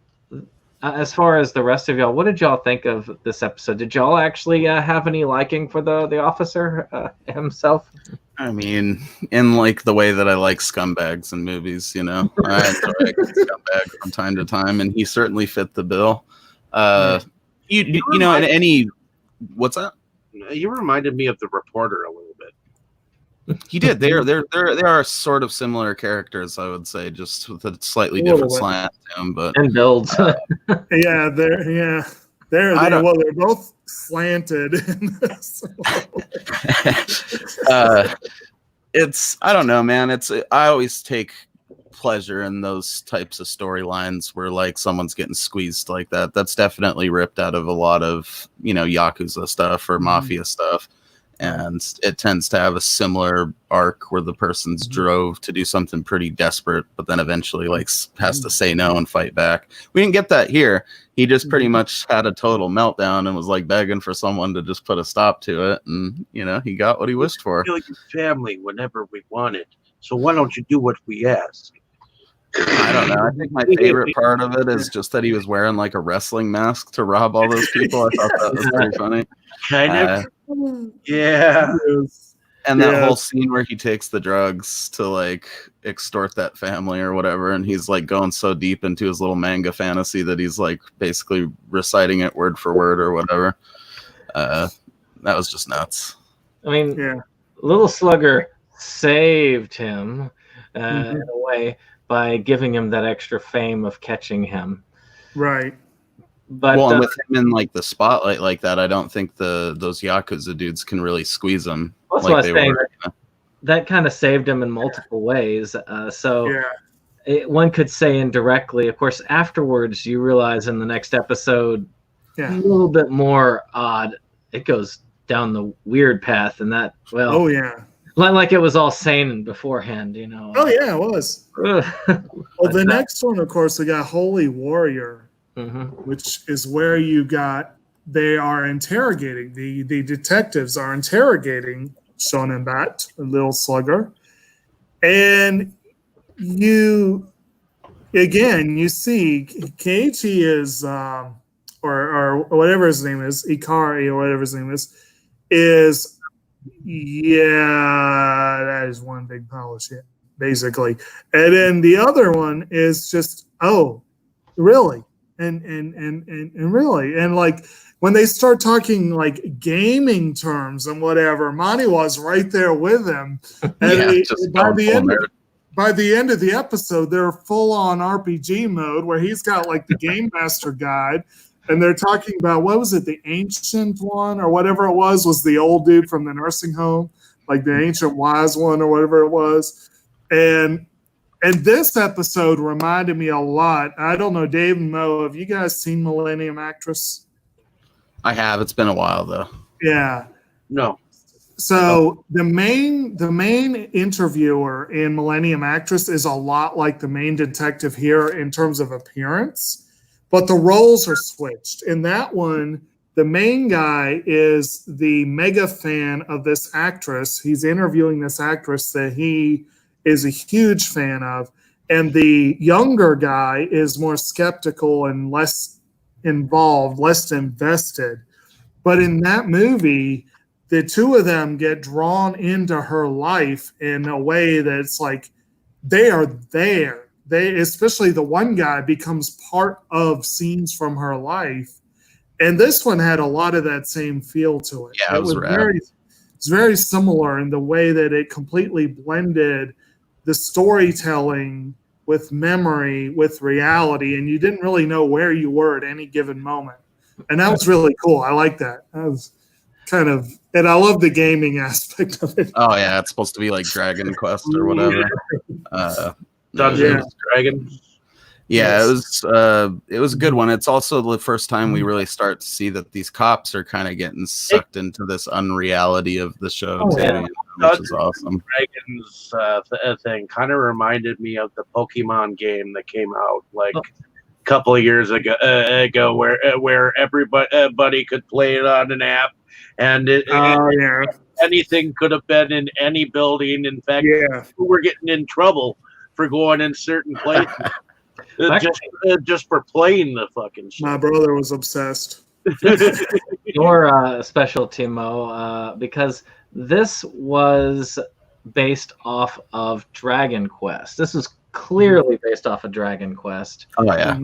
as far as the rest of y'all, what did y'all think of this episode? Did y'all actually have any liking for the officer himself? I mean, in like the way that I like scumbags in movies, you know, I enjoy a good scumbag from time to time, and he certainly fit the bill. You know, in any what's that? You reminded me of the reporter a little bit. He did. They are sort of similar characters, I would say, just with a slightly A little different bit. slant to them. But And builds. Yeah, they're both slanted in this. It's I don't know, man. I always take pleasure in those types of storylines where like someone's getting squeezed like that. That's definitely ripped out of a lot of, you know, Yakuza stuff or mafia stuff. And it tends to have a similar arc where the person's drove to do something pretty desperate, but then eventually like has to say no and fight back. We didn't get that here. He just pretty much had a total meltdown and was like begging for someone to just put a stop to it. And, you know, he got what he wished for. We feel like a family whenever we want it. So why don't you do what we ask? I don't know. I think my favorite part of it is just that he was wearing like a wrestling mask to rob all those people. I thought that was pretty funny. Kind of. Yeah. And that whole scene where he takes the drugs to like extort that family or whatever, and he's like going so deep into his little manga fantasy that he's like basically reciting it word for word or whatever. That was just nuts. I mean, Little Slugger saved him in a way by giving him that extra fame of catching him. Right. But and with him in like the spotlight like that, I don't think those Yakuza dudes can really squeeze him like they were. That kind of saved him in multiple ways. One could say indirectly. Of course, afterwards you realize in the next episode, a little bit more odd. It goes down the weird path, and that like it was all sane beforehand, you know. Oh yeah, it was. Well, the next one, of course, we got Holy Warrior. Which is where they are interrogating, the detectives are interrogating Shonen Bat, a Little Slugger. And you see Keiichi is, or whatever his name is, Ikari or whatever his name is that is one big pile of shit, basically. And then the other one is just, oh, really? And really, and like when they start talking like gaming terms and whatever, Maniwa's right there with him. And by the end of the episode, they're full on RPG mode where he's got like the Game Master guide, and they're talking about what was it, the ancient one or whatever it was the old dude from the nursing home, like the ancient wise one or whatever it was, And this episode reminded me a lot. I don't know, Dave and Mo, have you guys seen Millennium Actress? I have. It's been a while though. Yeah. No. So the main interviewer in Millennium Actress is a lot like the main detective here in terms of appearance, but the roles are switched. In that one, the main guy is the mega fan of this actress. He's interviewing this actress that he is a huge fan of, and the younger guy is more skeptical and less involved, less invested. But in that movie, the two of them get drawn into her life in a way that's like they are there. Especially the one guy becomes part of scenes from her life. And this one had a lot of that same feel to it. Yeah, it was it's very similar in the way that it completely blended the storytelling with memory, with reality, and you didn't really know where you were at any given moment. And that was really cool. I like that. That was kind of, and I love the gaming aspect of it. Oh yeah, it's supposed to be like Dragon Quest or whatever. Dungeons and Dragons. Yeah, it was a good one. It's also the first time we really start to see that these cops are kind of getting sucked into this unreality of the show too. Yeah. You know? which is awesome. Dragons thing kind of reminded me of the Pokemon game that came out like a couple of years ago where everybody could play it on an app, and anything could have been in any building. In fact, people were getting in trouble for going in certain places just for playing the fucking shit. My brother was obsessed. Your specialty, Mo, because this was based off of Dragon Quest. This is clearly based off of Dragon Quest. Oh yeah.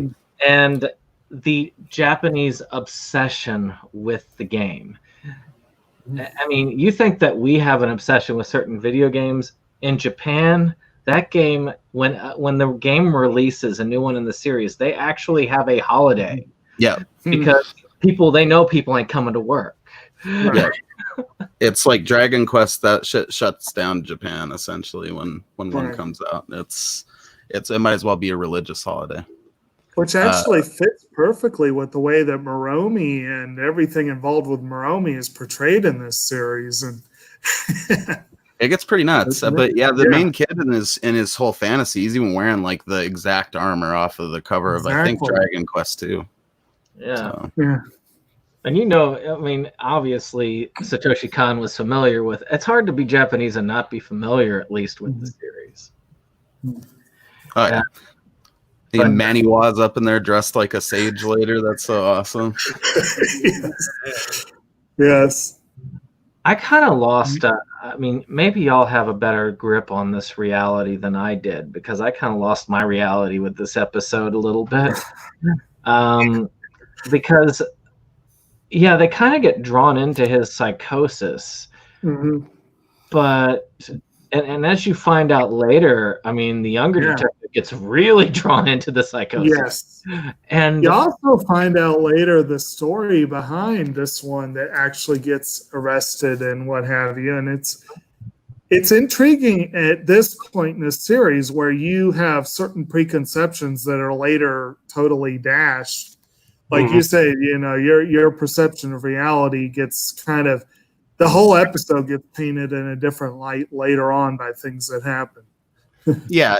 And the Japanese obsession with the game. I mean, you think that we have an obsession with certain video games. In Japan, that game, when the game releases a new one in the series, they actually have a holiday. Yeah. Because people ain't coming to work. Yeah. It's like Dragon Quest that shuts down Japan essentially when one comes out. It might as well be a religious holiday. Which actually fits perfectly with the way that Moromi and everything involved with Moromi is portrayed in this series. And it gets pretty nuts. But yeah, the main kid in his whole fantasy, he's even wearing like the exact armor off of the cover of I think Dragon Quest 2. Yeah. So. Yeah. And I mean, obviously Satoshi Kon was familiar with. It's hard to be Japanese and not be familiar, at least, with the series. Oh yeah. And Maniwa's up in there dressed like a sage later. That's so awesome. Yes. I kind of lost. I mean, maybe y'all have a better grip on this reality than I did, because I kind of lost my reality with this episode a little bit. Because, yeah, they kind of get drawn into his psychosis. Mm-hmm. But, and as you find out later, I mean, the younger detective gets really drawn into the psychosis. Yes. And you also find out later the story behind this one that actually gets arrested and what have you. And it's intriguing at this point in the series where you have certain preconceptions that are later totally dashed. Like you say, your perception of reality gets kind of, the whole episode gets painted in a different light later on by things that happen. Yeah,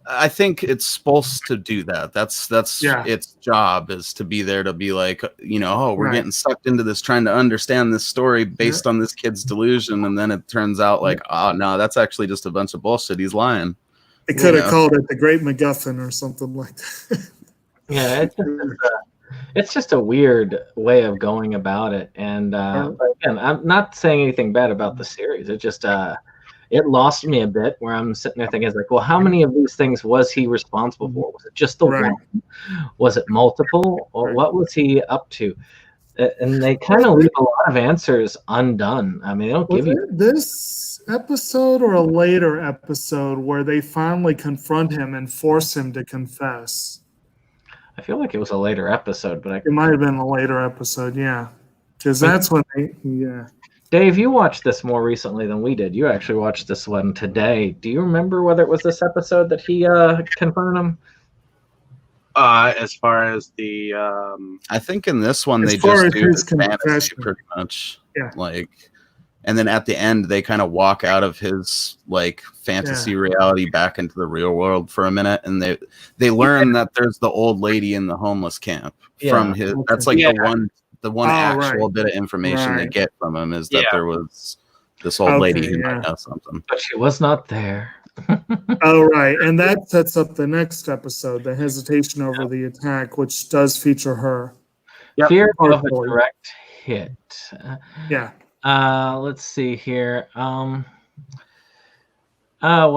I think it's supposed to do that. That's its job, is to be there to be like, we're getting sucked into this, trying to understand this story based on this kid's delusion, and then it turns out like, oh no, that's actually just a bunch of bullshit. He's lying. They could have called it the Great MacGuffin or something like that. Yeah, it's just a weird way of going about it. And but again, I'm not saying anything bad about the series. It just it lost me a bit, where I'm sitting there thinking, like, well, how many of these things was he responsible for? Was it just the one? Was it multiple? Or what was he up to? And they kind of leave a lot of answers undone. I mean, they don't give you this episode or a later episode where they finally confront him and force him to confess. I feel like it was a later episode, but it might have been a later episode, yeah. Because that's when Dave, you watched this more recently than we did. You actually watched this one today. Do you remember whether it was this episode that he confronted him? As far as the I think in this one they just do his fantasy pretty much. Yeah. Like, and then at the end they kind of walk out of his like fantasy reality back into the real world for a minute, and they learn that there's the old lady in the homeless camp from his. That's like the one actual bit of information they get from him is that there was this old lady who might know something, but she was not there. Oh, right. And that sets up the next episode, the hesitation over the attack, which does feature her. Fear of a direct hit. Yeah. Let's see here. Well,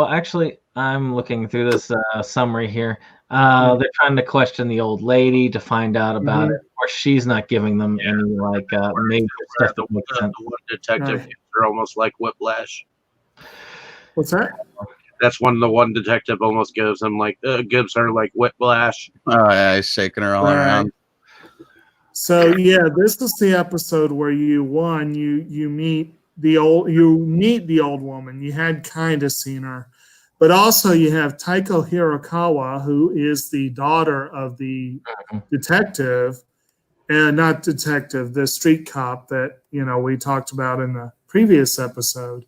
actually, I'm looking through this summary here. They're trying to question the old lady to find out about it, or she's not giving them any like major stuff that makes sense. The one detective are almost like whiplash. What's that? That's when the one detective almost gives him like gives her like whiplash. Oh yeah, he's shaking her all around. So yeah, this is the episode where you meet the old woman. You had kind of seen her, but also you have Taiko Hirakawa, who is the daughter of the detective, and not detective, the street cop that we talked about in the previous episode.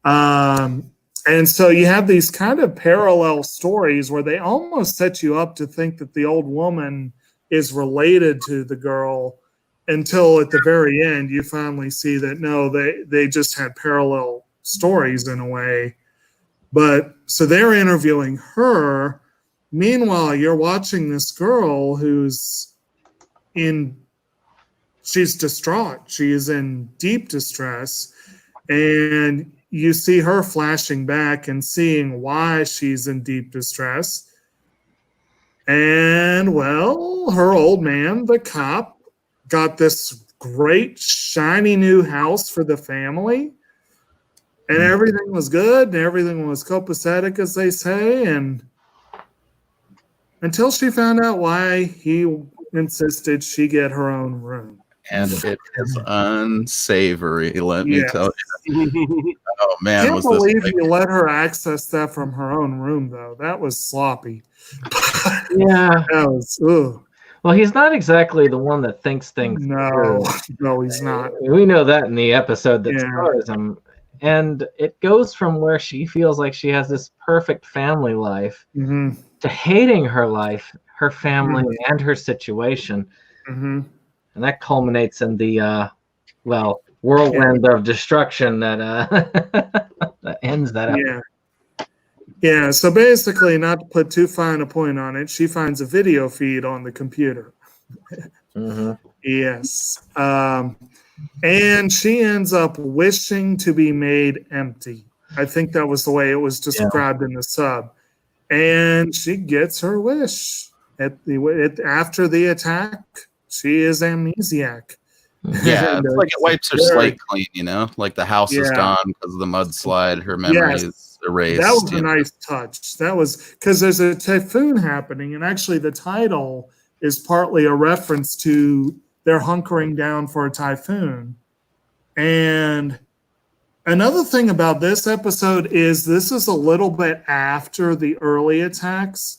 And so you have these kind of parallel stories where they almost set you up to think that the old woman is related to the girl until at the very end you finally see that no, they just had parallel stories in a way. But so they're interviewing her. Meanwhile, you're watching this girl she's distraught. She is in deep distress. And you see her flashing back and seeing why she's in deep distress. And, well, her old man, the cop, got this great, shiny new house for the family. And everything was good, and everything was copacetic, as they say. And until she found out why he insisted she get her own room. And it is unsavory, let me tell you. Oh man, I can't believe you let her access that from her own room, though. That was sloppy. Yeah. That was, ugh. Well, he's not exactly the one that thinks things through. No, he's not. We know that in the episode that stars him. And it goes from where she feels like she has this perfect family life to hating her life, her family, and her situation. And that culminates in the, whirlwind of destruction that that ends that episode. Yeah, so basically, not to put too fine a point on it, she finds a video feed on the computer. Yes. And she ends up wishing to be made empty. I think that was the way it was described in the sub. And she gets her wish. After the attack, she is amnesiac. Yeah, it's like it wipes her slate clean, you know? Like the house is gone because of the mudslide. Her memory is erased. That was a nice touch. That was because there's a typhoon happening, and actually the title is partly a reference to they're hunkering down for a typhoon. And another thing about this episode is this is a little bit after the early attacks.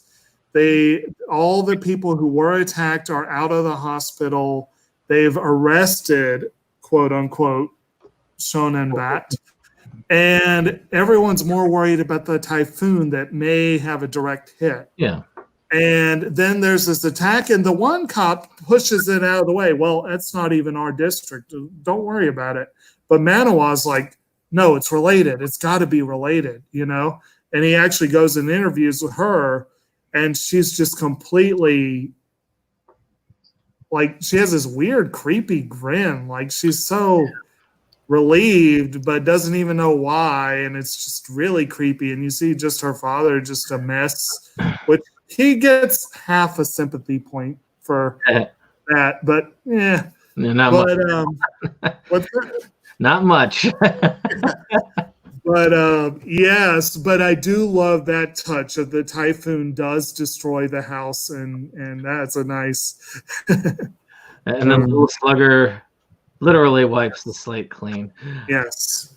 All the people who were attacked are out of the hospital. They've arrested, quote unquote, Shonen Bat. And everyone's more worried about the typhoon that may have a direct hit. Yeah. And then there's this attack, and the one cop pushes it out of the way. Well, that's not even our district. Don't worry about it. But Manawa's like, no, it's related. It's got to be related, you know? And he actually goes and interviews with her, and she's just completely, like, she has this weird, creepy grin. Like, she's so relieved, but doesn't even know why. And it's just really creepy. And you see just her father, just a mess, which he gets half a sympathy point for that. But, yeah. Not much. Not much. But yes, but I do love that touch of the typhoon does destroy the house, and that's a nice. And then the little slugger literally wipes the slate clean. Yes.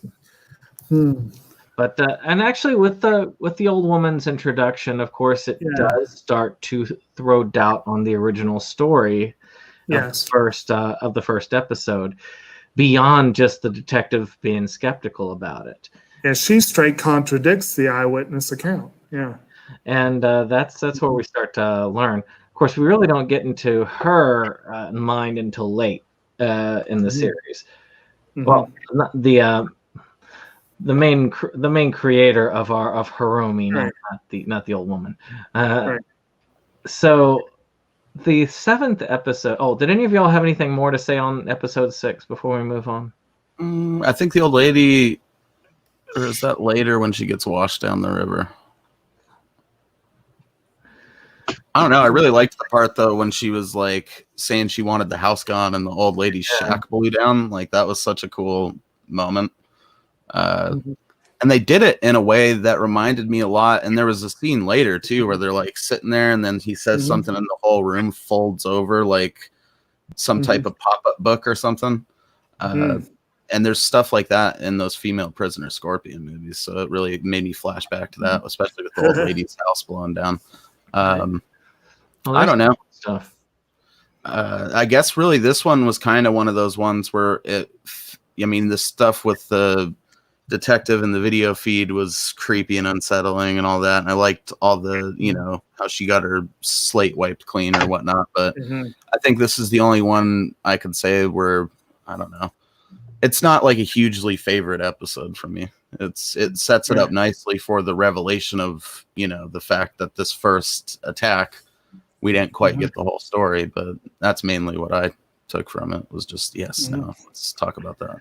But and actually, with the old woman's introduction, of course, it does start to throw doubt on the original story. Yes. Of the first episode, beyond just the detective being skeptical about it. Yeah, she straight contradicts the eyewitness account. Yeah. And that's where we start to learn. Of course, we really don't get into her mind until late in the series. Well, the main creator of Hiromi, not the old woman. So the 7th episode. Oh, did any of y'all have anything more to say on episode 6 before we move on? I think the old lady. Or is that later when she gets washed down the river? I don't know. I really liked the part, though, when she was, like, saying she wanted the house gone and the old lady's shack blew down. Like, that was such a cool moment. And they did it in a way that reminded me a lot. And there was a scene later, too, where they're, like, sitting there and then he says something and the whole room folds over, like some type of pop-up book or something. And there's stuff like that in those female prisoner Scorpion movies. So it really made me flash back to that, especially with the old lady's house blowing down. I don't know. Stuff. I guess really this one was kind of one of those ones where I mean, the stuff with the detective in the video feed was creepy and unsettling and all that. And I liked all the, how she got her slate wiped clean or whatnot. But I think this is the only one I could say where, I don't know. It's not like a hugely favorite episode for me. It sets it up nicely for the revelation of, the fact that this first attack, we didn't quite get the whole story, but that's mainly what I took from it, was just, no, let's talk about that.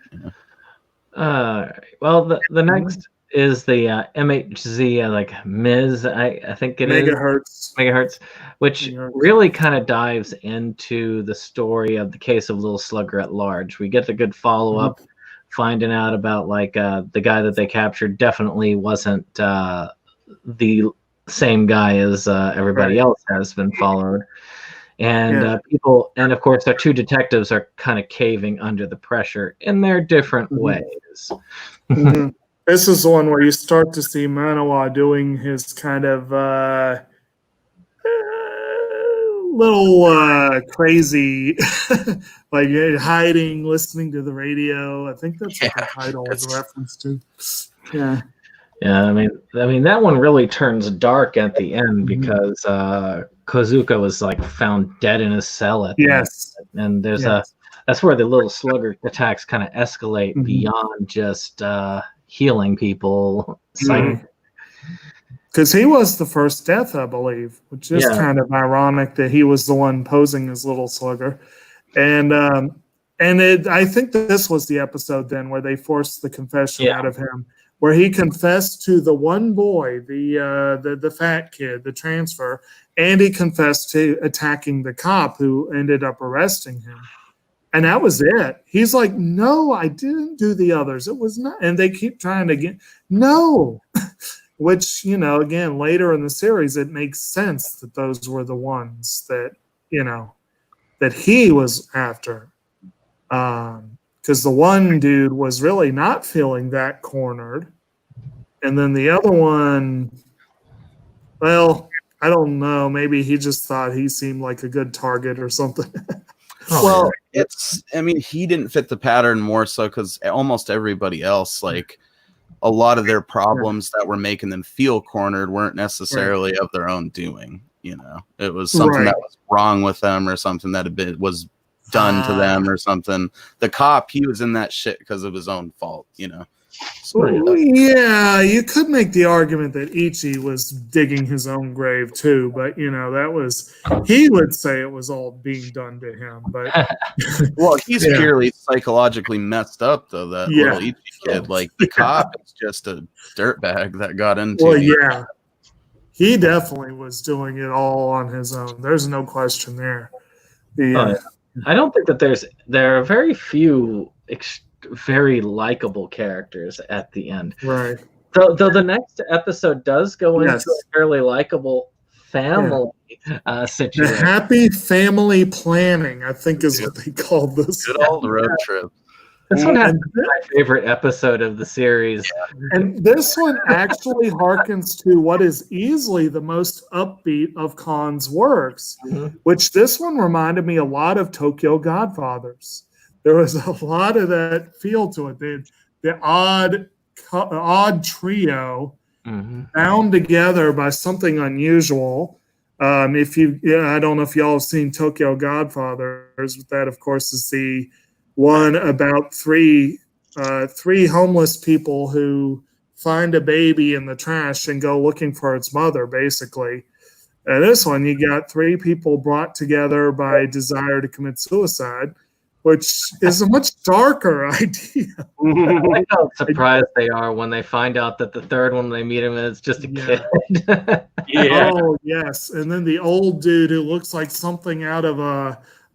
Well, the next is the MHZ, like Ms. I think it Megahertz. Megahertz, which really kind of dives into the story of the case of Little Slugger at large. We get the good follow-up, finding out about like the guy that they captured definitely wasn't the same guy as everybody else has been followed. And people, and of course, our two detectives are kind of caving under the pressure in their different ways. This is the one where you start to see Manawa doing his kind of little crazy, like hiding, listening to the radio. I think that's what the title is a reference to. Yeah. Yeah, I mean that one really turns dark at the end because Kozuka was like found dead in his cell at the end. And there's that's where the Little Slugger attacks kind of escalate beyond just healing people. Because he was the first death, I believe, which is kind of ironic that he was the one posing as Little Slugger. And I think that this was the episode then where they forced the confession out of him, where he confessed to the one boy, the fat kid, the transfer, and he confessed to attacking the cop who ended up arresting him. And that was it. He's like, no, I didn't do the others. It was not. And they keep trying to get, no. Which, again, later in the series, it makes sense that those were the ones that, that he was after. Because the one dude was really not feeling that cornered. And then the other one, well, I don't know. Maybe he just thought he seemed like a good target or something. Well, he didn't fit the pattern more so because almost everybody else, like a lot of their problems that were making them feel cornered weren't necessarily of their own doing. It was something that was wrong with them or something that was done to them or something. The cop, he was in that shit because of his own fault, So, yeah, you could make the argument that Ichi was digging his own grave too, but that was, he would say it was all being done to him. But well, he's purely psychologically messed up though. That little Ichi kid, like the cop is just a dirtbag that got into. Well, he definitely was doing it all on his own. There's no question there. I don't think that there are very few very likable characters at the end. Right. Though the next episode does go into a fairly likable family situation. The happy family planning, I think, is what they called this. Good old road trip. This one has my favorite episode of the series. And this one actually harkens to what is easily the most upbeat of Khan's works, which this one reminded me a lot of Tokyo Godfathers. There was a lot of that feel to it. The odd trio bound together by something unusual. I don't know if y'all have seen Tokyo Godfathers, but that, of course, is the one about three homeless people who find a baby in the trash and go looking for its mother, basically. And this one, you got three people brought together by desire to commit suicide, which is a much darker idea. I like how surprised they are when they find out that the third one they meet him is just a kid. Oh, yes. And then the old dude who looks like something out of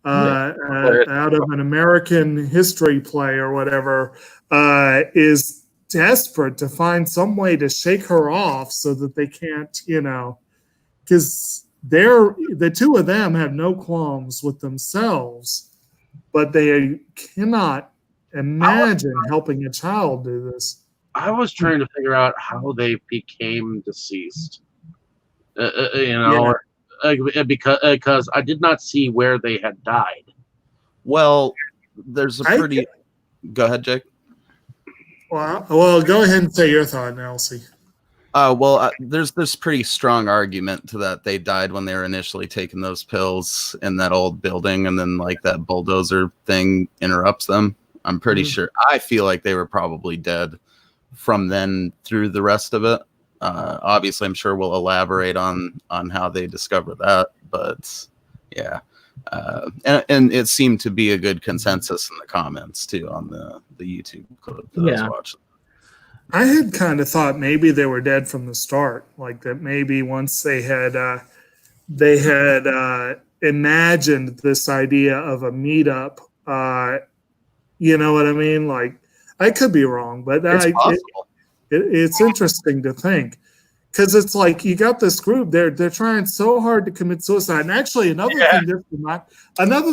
an American history play or whatever is desperate to find some way to shake her off so that they can't, because the two of them have no qualms with themselves. But they cannot imagine helping a child do this. I was trying to figure out how they became deceased. Because I did not see where they had died. Well, there's a pretty Go ahead, Jake. Well, go ahead and say your thought, Elsie. There's this pretty strong argument to that they died when they were initially taking those pills in that old building, and then like that bulldozer thing interrupts them. I'm pretty sure. I feel like they were probably dead from then through the rest of it. Obviously, I'm sure we'll elaborate on how they discover that, but yeah. And it seemed to be a good consensus in the comments too on the YouTube clip that I was watching. I had kind of thought maybe they were dead from the start, like that maybe once they had imagined this idea of a meetup, you know what I mean? Like, I could be wrong, but it's interesting to think, because it's like you got this group, they're trying so hard to commit suicide. And actually, another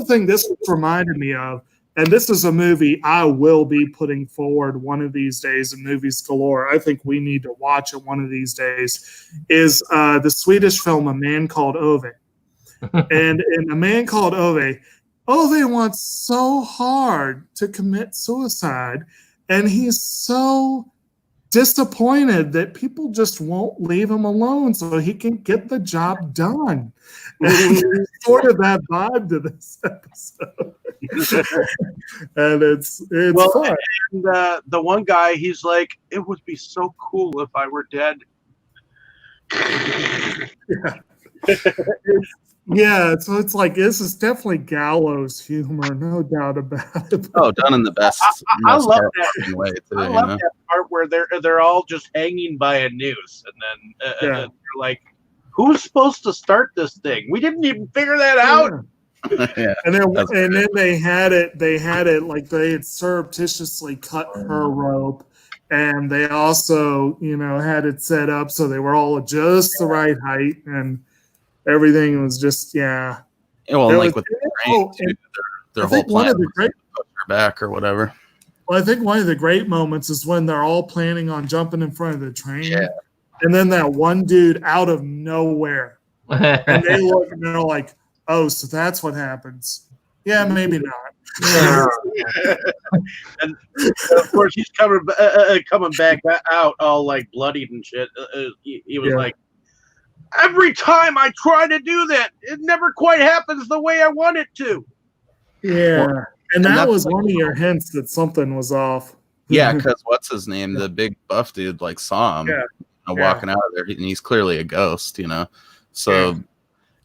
thing this reminded me of. And this is a movie I will be putting forward one of these days in Movies Galore. I think we need to watch it one of these days, is the Swedish film A Man Called Ove. And in A Man Called Ove wants so hard to commit suicide, and he's so disappointed that people just won't leave him alone so he can get the job done. And sort of that vibe to this episode. And it's fun. And the one guy, he's like, it would be so cool if I were dead. Yeah, so it's like, this is definitely gallows humor, no doubt about it. Oh, done in the best. I love that way too. I love that part where they're all just hanging by a noose, and then they're like, "Who's supposed to start this thing? We didn't even figure that out." Yeah. And then they had it like they had surreptitiously cut her rope, and they also had it set up so they were all just the right height, and everything was just Well, like with the train, their whole plan was to put her back or whatever. Well, I think one of the great moments is when they're all planning on jumping in front of the train, and then that one dude out of nowhere, and they look and they're like, "Oh, so that's what happens." Yeah, maybe not. And of course, he's coming back out all like bloodied and shit. He was like, every time I try to do that, it never quite happens the way I want it to. Yeah. And that was one of your hints that something was off. Yeah, because what's his name? The big buff dude saw him walking out of there, and he's clearly a ghost, So,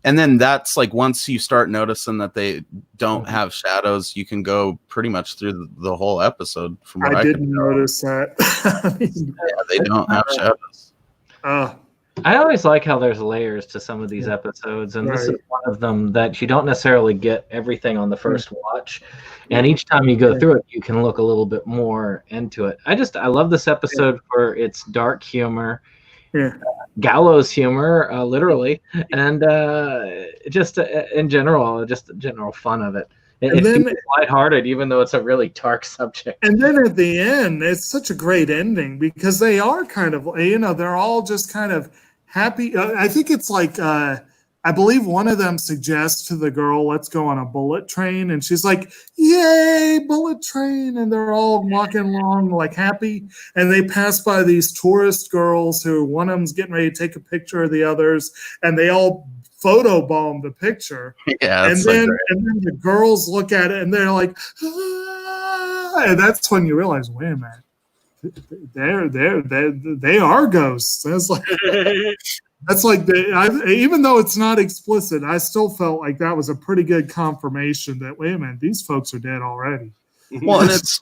and then that's like once you start noticing that they don't have shadows, you can go pretty much through the whole episode. From what I didn't notice that. They don't have shadows. I always like how there's layers to some of these episodes, and this is one of them that you don't necessarily get everything on the first watch, and each time you go through it, you can look a little bit more into it. I love this episode for its dark humor, gallows humor, literally, and just in general, just the general fun of it. It's lighthearted, even though it's a really dark subject. And then at the end, it's such a great ending because they are kind of, they're all just kind of happy. I think it's like, I believe one of them suggests to the girl, let's go on a bullet train. And she's like, yay, bullet train. And they're all walking along like happy. And they pass by these tourist girls who one of them's getting ready to take a picture of the others. And they all photobomb the picture. Yeah, and then the girls look at it and they're like, ah! And that's when you realize, wait a minute, they are ghosts. That's like even though it's not explicit, I still felt like that was a pretty good confirmation that wait a minute, these folks are dead already. Well, and it's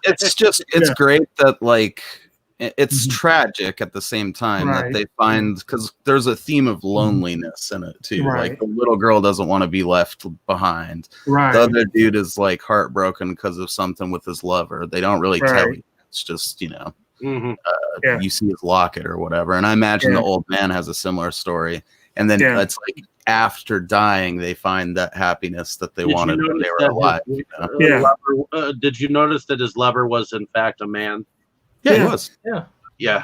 great that like it's tragic at the same time that they find, because there's a theme of loneliness in it too. Like the little girl doesn't want to be left behind. The other dude is like heartbroken because of something with his lover. They don't really tell you. It's just you see his locket or whatever. And I imagine the old man has a similar story. And then it's like after dying, they find that happiness that they wanted when they were alive. Did you notice that his lover was in fact a man? Yeah, he was. Yeah.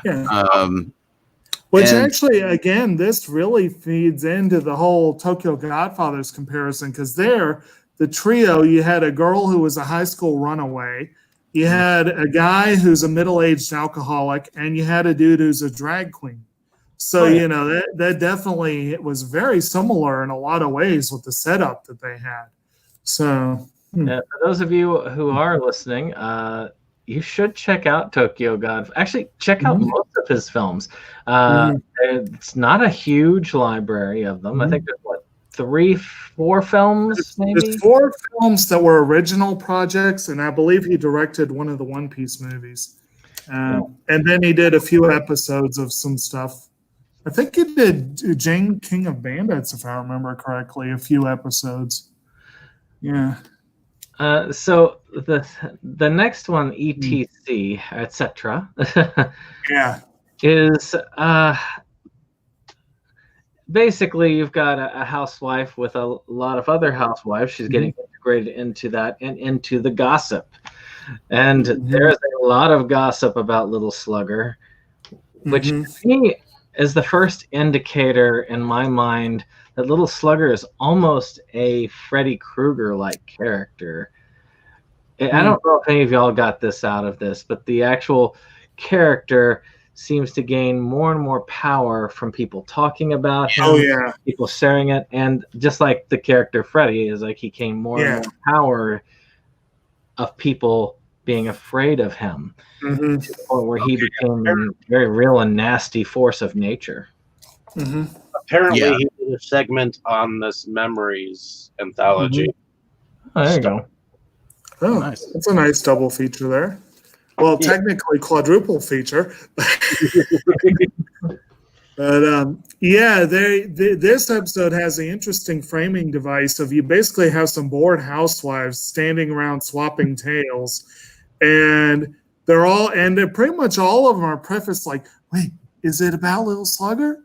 Which actually, again, this really feeds into the whole Tokyo Godfathers comparison, because there, the trio, you had a girl who was a high school runaway, You had a guy who's a middle-aged alcoholic, and you had a dude who's a drag queen. So, you know, that definitely was very similar in a lot of ways with the setup that they had. So, for those of you who are listening, you should check out Tokyo God. Actually, check out most of his films. It's not a huge library of them. I think there's, what, 3-4 films, maybe? There's 4 films that were original projects, and I believe he directed one of the One Piece movies. And then he did a few episodes of some stuff. I think he did Jane, King of Bandits, if I remember correctly, a few episodes. Yeah. So the next one, ETC, etc. Yeah. is basically you've got a housewife with a lot of other housewives. She's getting integrated into that and into the gossip. And there's a lot of gossip about Little Slugger, which to me is the first indicator in my mind that Little Slugger is almost a Freddy Krueger-like character. I don't know if any of y'all got this out of this, but the actual character seems to gain more and more power from people talking about him, people sharing it, and just like the character Freddy is like he gained more and more power of people being afraid of him, to the point where he became a very real and nasty force of nature. Apparently, he did a segment on this Memories anthology. Oh, there you go. Oh, nice. That's a nice double feature there. Well, technically quadruple feature. But this episode has an interesting framing device of you basically have some bored housewives standing around swapping tales, and they're pretty much all of them are prefaced like, "Wait, is it about Little Slugger?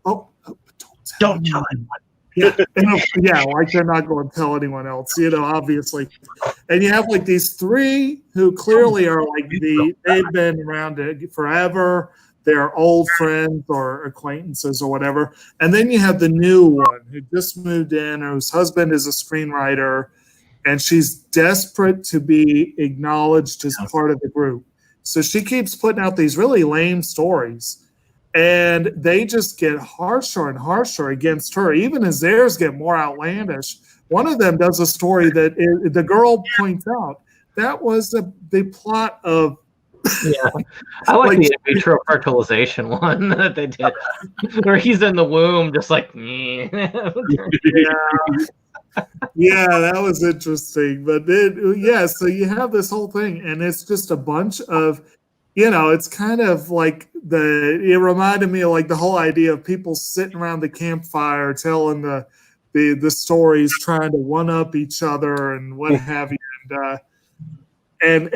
Oh, don't tell anyone." Yeah, like they're not going to tell anyone else, obviously. And you have like these 3 who clearly are like they've been around forever. They're old friends or acquaintances or whatever. And then you have the new one who just moved in, whose husband is a screenwriter, and she's desperate to be acknowledged as part of the group. So she keeps putting out these really lame stories. And they just get harsher and harsher against her, even as theirs get more outlandish. One of them does a story that the girl points out that was the plot of. Yeah, I like the in vitro fertilization one that they did, where he's in the womb, just like me. Yeah, that was interesting. But so you have this whole thing, and it's just a bunch of. It's kind of like it reminded me of like the whole idea of people sitting around the campfire telling the stories, trying to one up each other and what have you. And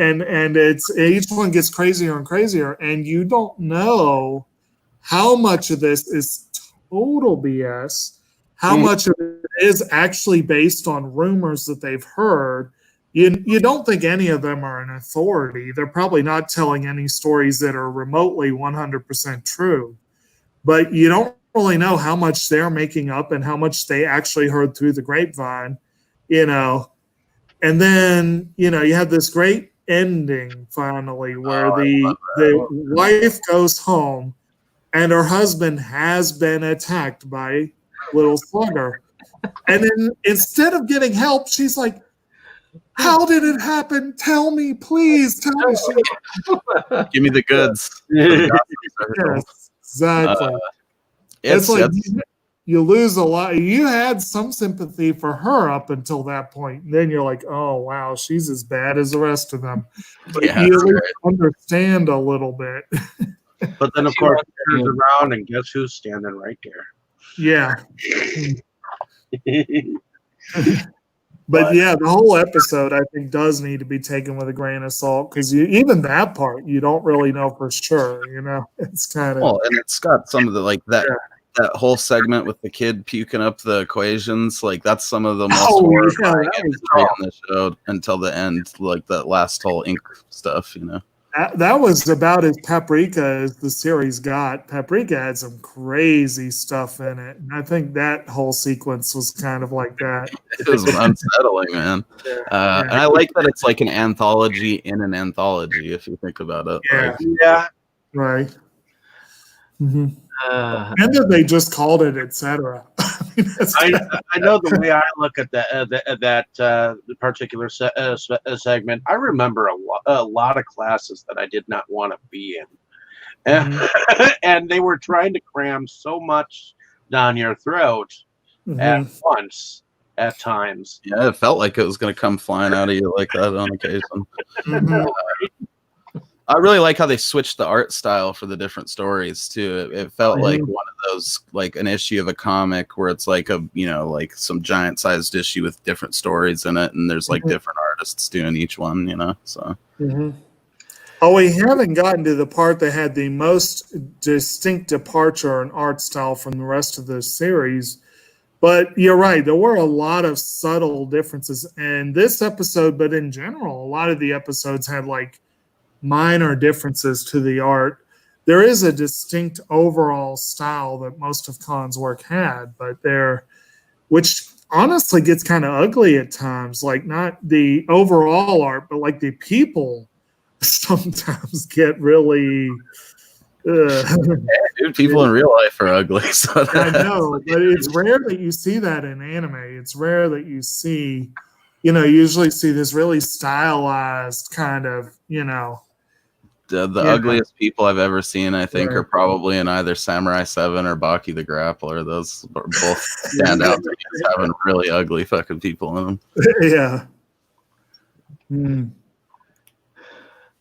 it's each one gets crazier and crazier, and you don't know how much of this is total BS, how much of it is actually based on rumors that they've heard. You don't think any of them are an authority. They're probably not telling any stories that are remotely 100% true. But you don't really know how much they're making up and how much they actually heard through the grapevine, And then, you have this great ending finally where the wife goes home and her husband has been attacked by Little Slugger. And then instead of getting help, she's like, how did it happen? Tell me, please. Tell me. Give me the goods. Yes, exactly. It's like you lose a lot. You had some sympathy for her up until that point. And then you're like, oh, wow, she's as bad as the rest of them. But you understand a little bit. But then, of course, he turns around and guess who's standing right there? Yeah. But the whole episode, I think, does need to be taken with a grain of salt because even that part, you don't really know for sure. It's kind of. Well, and it's got some of the that whole segment with the kid puking up the equations. Like that's some of the most horrifying imagery on the show until the end, like that last whole ink stuff. That was about as paprika as the series got. Paprika had some crazy stuff in it, and I think that whole sequence was kind of like that. It was unsettling, man. And I like that it's like an anthology in an anthology, if you think about it. Yeah. Yeah. Right. Mm-hmm. And that they just called it, etc. I know the way I look at that particular segment. I remember a lot of classes that I did not want to be in, and they were trying to cram so much down your throat at once. At times, yeah, it felt like it was going to come flying out of you like that on occasion. I really like how they switched the art style for the different stories too. It felt like one of those, like an issue of a comic where it's like like some giant sized issue with different stories in it, and there's like different artists doing each one, so. Oh, we haven't gotten to the part that had the most distinct departure in art style from the rest of the series. But you're right, there were a lot of subtle differences in this episode, but in general, a lot of the episodes had like minor differences to the art. There is a distinct overall style that most of Khan's work had, but which honestly gets kind of ugly at times, like not the overall art, but like the people sometimes get really dude, people in real life are ugly. So I know, but it's rare that you see that in anime. It's rare that you see, you usually see this really stylized kind of, the ugliest people I've ever seen, I think, are probably in either Samurai 7 or Baki the Grappler. Those both stand out to me as having really ugly fucking people in them. Yeah.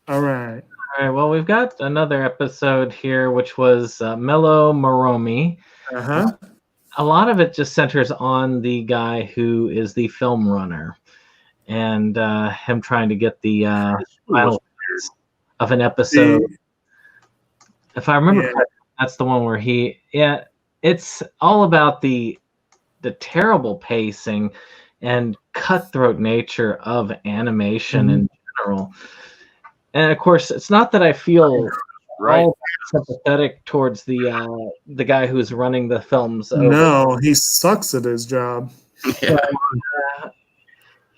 All right. All right, well, we've got another episode here, which was Mellow Moromi. A lot of it just centers on the guy who is the film runner and him trying to get the final of an episode. If I remember correctly, that's the one where it's all about the terrible pacing and cutthroat nature of animation in general. And of course, it's not that I feel all sympathetic towards the guy who's running the films. No, he sucks at his job. Yeah.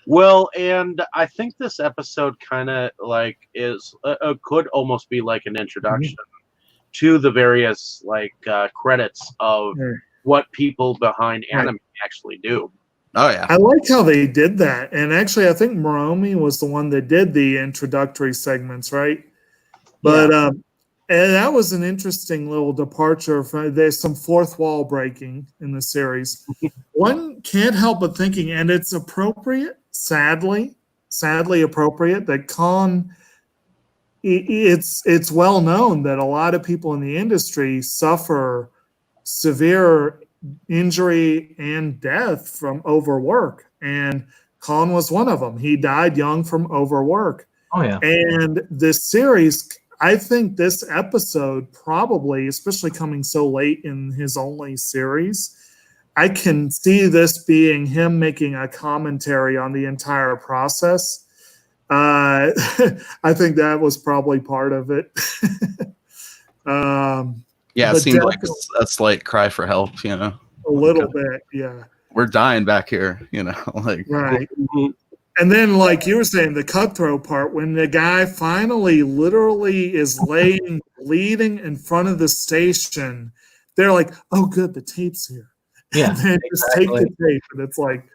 Well, and I think this episode kind of like could almost be like an introduction to the various credits of what people behind anime actually do. Oh yeah, I like how they did that, and actually, I think Moromi was the one that did the introductory segments, right? But and that was an interesting little departure. There's some fourth wall breaking in the series. One can't help but thinking, and it's appropriate, sadly appropriate, that Khan. It's well known that a lot of people in the industry suffer severe injury and death from overwork, and Khan was one of them. He died young from overwork. Oh yeah. And this series, I think this episode probably, especially coming so late in his only series, I can see this being him making a commentary on the entire process. I think that was probably part of it. Yeah, it seemed like a slight cry for help, A little bit, yeah. We're dying back here, like. Right. And then, like you were saying, the cutthroat part, when the guy finally literally is laying bleeding in front of the station, they're like, oh, good, the tape's here. Yeah, and then just take the tape, and it's like,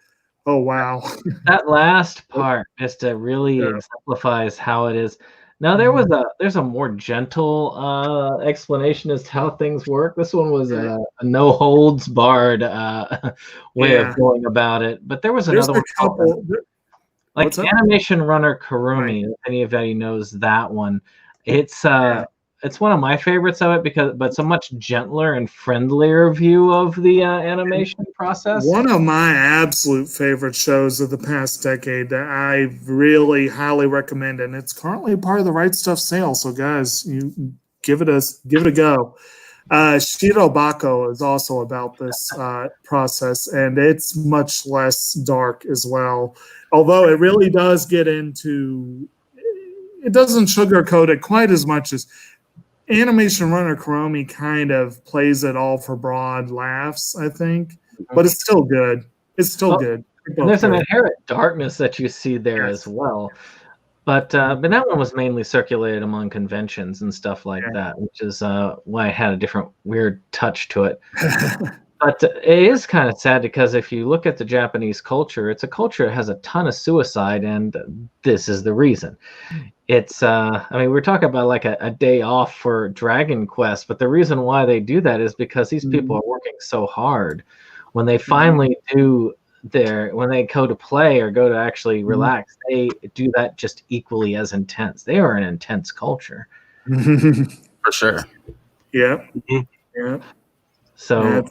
oh, wow. That last part just really exemplifies how it is. Now there's a more gentle explanation as to how things work. This one was a no holds barred way of going about it. But there's another one like Animation Runner Kurumi. If anybody knows that one, it's one of my favorites of it but it's a much gentler and friendlier view of the animation process. One of my absolute favorite shows of the past decade that I really highly recommend, and it's currently part of the Right Stuff sale. So guys, you give it a go. Shirobako is also about this process, and it's much less dark as well. Although it really does get into it doesn't sugarcoat it quite as much as Animation Runner Kuromi kind of plays it all for broad laughs, I think. But it's still good. It's still good. And there's an inherent darkness that you see there as well. But that one was mainly circulated among conventions and stuff like that, which is why it had a different weird touch to it. But it is kind of sad because if you look at the Japanese culture, it's a culture that has a ton of suicide, and this is the reason. It's, I mean, we're talking about like a day off for Dragon Quest, but the reason why they do that is because these people are working so hard. When they finally when they go to play or go to actually relax, they do that just equally as intense. They are an intense culture. For sure. Yeah. Yeah. So,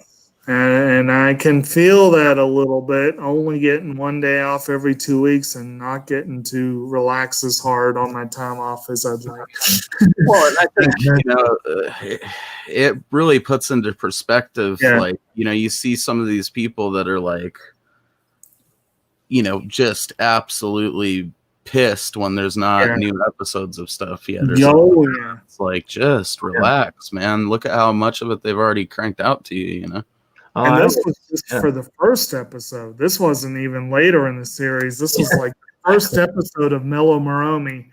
and I can feel that a little bit, only getting one day off every 2 weeks and not getting to relax as hard on my time off as I'd like. Well, and I think, it really puts into perspective, like, you see some of these people that are like, just absolutely pissed when there's not new episodes of stuff yet. It's like, just relax, man. Look at how much of it they've already cranked out to you, And this was just for the first episode. This wasn't even later in the series. This was like the first episode of Mellow Moromi.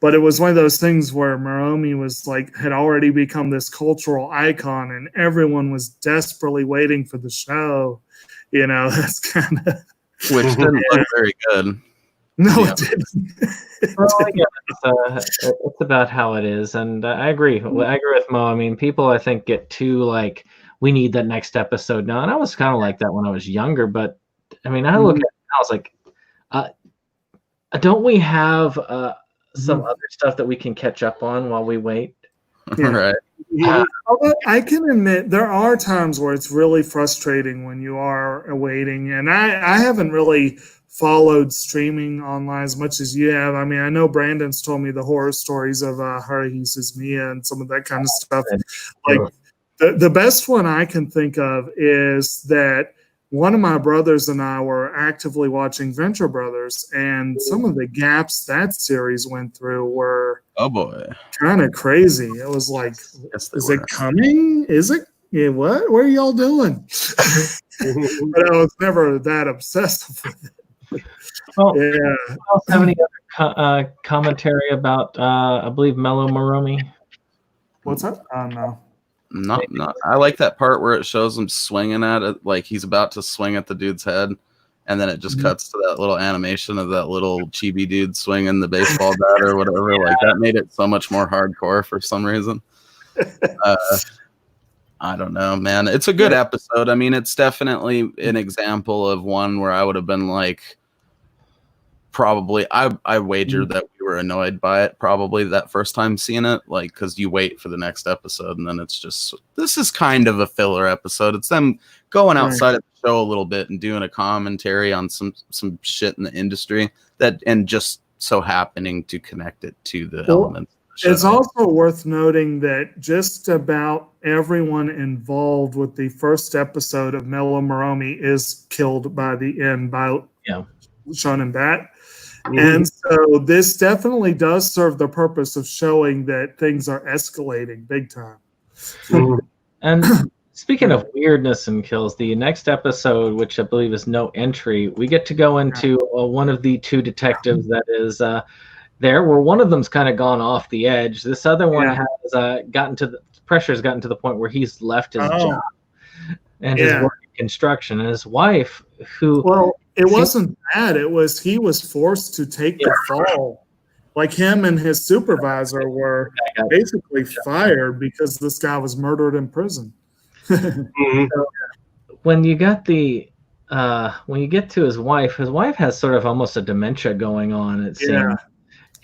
But it was one of those things where Moromi was like, had already become this cultural icon, and everyone was desperately waiting for the show. That's kind of... Which didn't look very good. No, it didn't. It's about how it is. And I agree. I agree with Mo. I mean, people, I think, get too like, we need that next episode now. And I was kind of like that when I was younger. But, I mean, I look at it now, I was like, don't we have some other stuff that we can catch up on while we wait? Right. I can admit there are times where it's really frustrating when you are awaiting, and I haven't really followed streaming online as much as you have. I mean, I know Brandon's told me the horror stories of Haruhi Suzumiya and some of that kind of stuff. Like the best one I can think of is that one of my brothers and I were actively watching Venture Brothers, and some of the gaps that series went through were kind of crazy. It was like, is it coming? Is it? Yeah, what are y'all doing? But I was never that obsessed with it. Well, else have any other commentary about, I believe, Mellow Moromi? What's that? No. Not. I like that part where it shows him swinging at it, like he's about to swing at the dude's head, and then it just cuts to that little animation of that little chibi dude swinging the baseball bat or whatever. Like that made it so much more hardcore for some reason. I don't know, man. It's a good episode. I mean, it's definitely an example of one where I would have been like, probably I wager that we were annoyed by it probably that first time seeing it, like, because you wait for the next episode and then it's just, this is kind of a filler episode. It's them going outside of the show a little bit and doing a commentary on some shit in the industry that, and just so happening to connect it to the elements. It's also worth noting that just about everyone involved with the first episode of Mellow Moromi is killed by the end by Shonen Bat. And so this definitely does serve the purpose of showing that things are escalating big time. And speaking of weirdness and kills, the next episode, which I believe is No Entry, we get to go into one of the two detectives that is there, where one of them's kind of gone off the edge. This other one has gotten to the point where he's left his job and his work in construction, and his wife, who it wasn't that. It was he was forced to take the fall. Like him and his supervisor were basically fired because this guy was murdered in prison. So when you got when you get to his wife has sort of almost a dementia going on, it seems.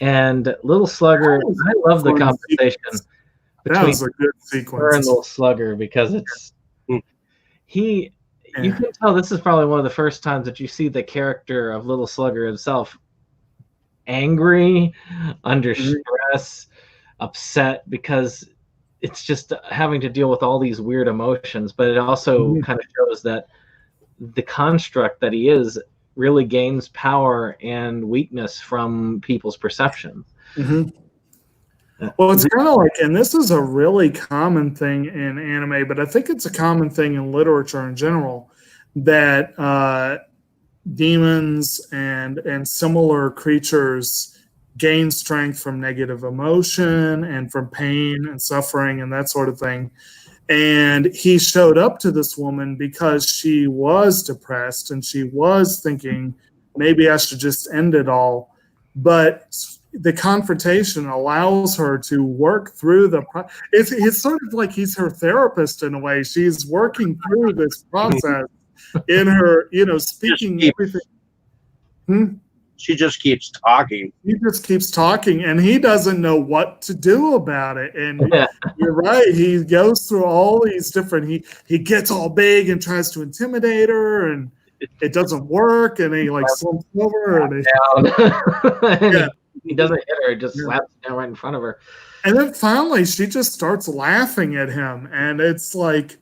And Little Slugger, I love the conversation between a good sequence. her and Little Slugger, because it's you can tell this is probably one of the first times that you see the character of Little Slugger himself angry, under stress, upset, because it's just having to deal with all these weird emotions. But it also kind of shows that the construct that he is really gains power and weakness from people's perception. Mm-hmm. Well, it's kind of like, and this is a really common thing in anime, but I think it's a common thing in literature in general, that demons and similar creatures gain strength from negative emotion and from pain and suffering and that sort of thing. And he showed up to this woman because she was depressed and she was thinking, maybe I should just end it all. But the confrontation allows her to work through it's sort of like he's her therapist in a way. She's working through this process in her, speaking everything. She just keeps talking. He just keeps talking, and he doesn't know what to do about it. And you're right. He goes through all these different. He gets all big and tries to intimidate her, and it doesn't work. And he slumps over, and he doesn't hit her; just slaps down right in front of her. And then finally, she just starts laughing at him, and it's like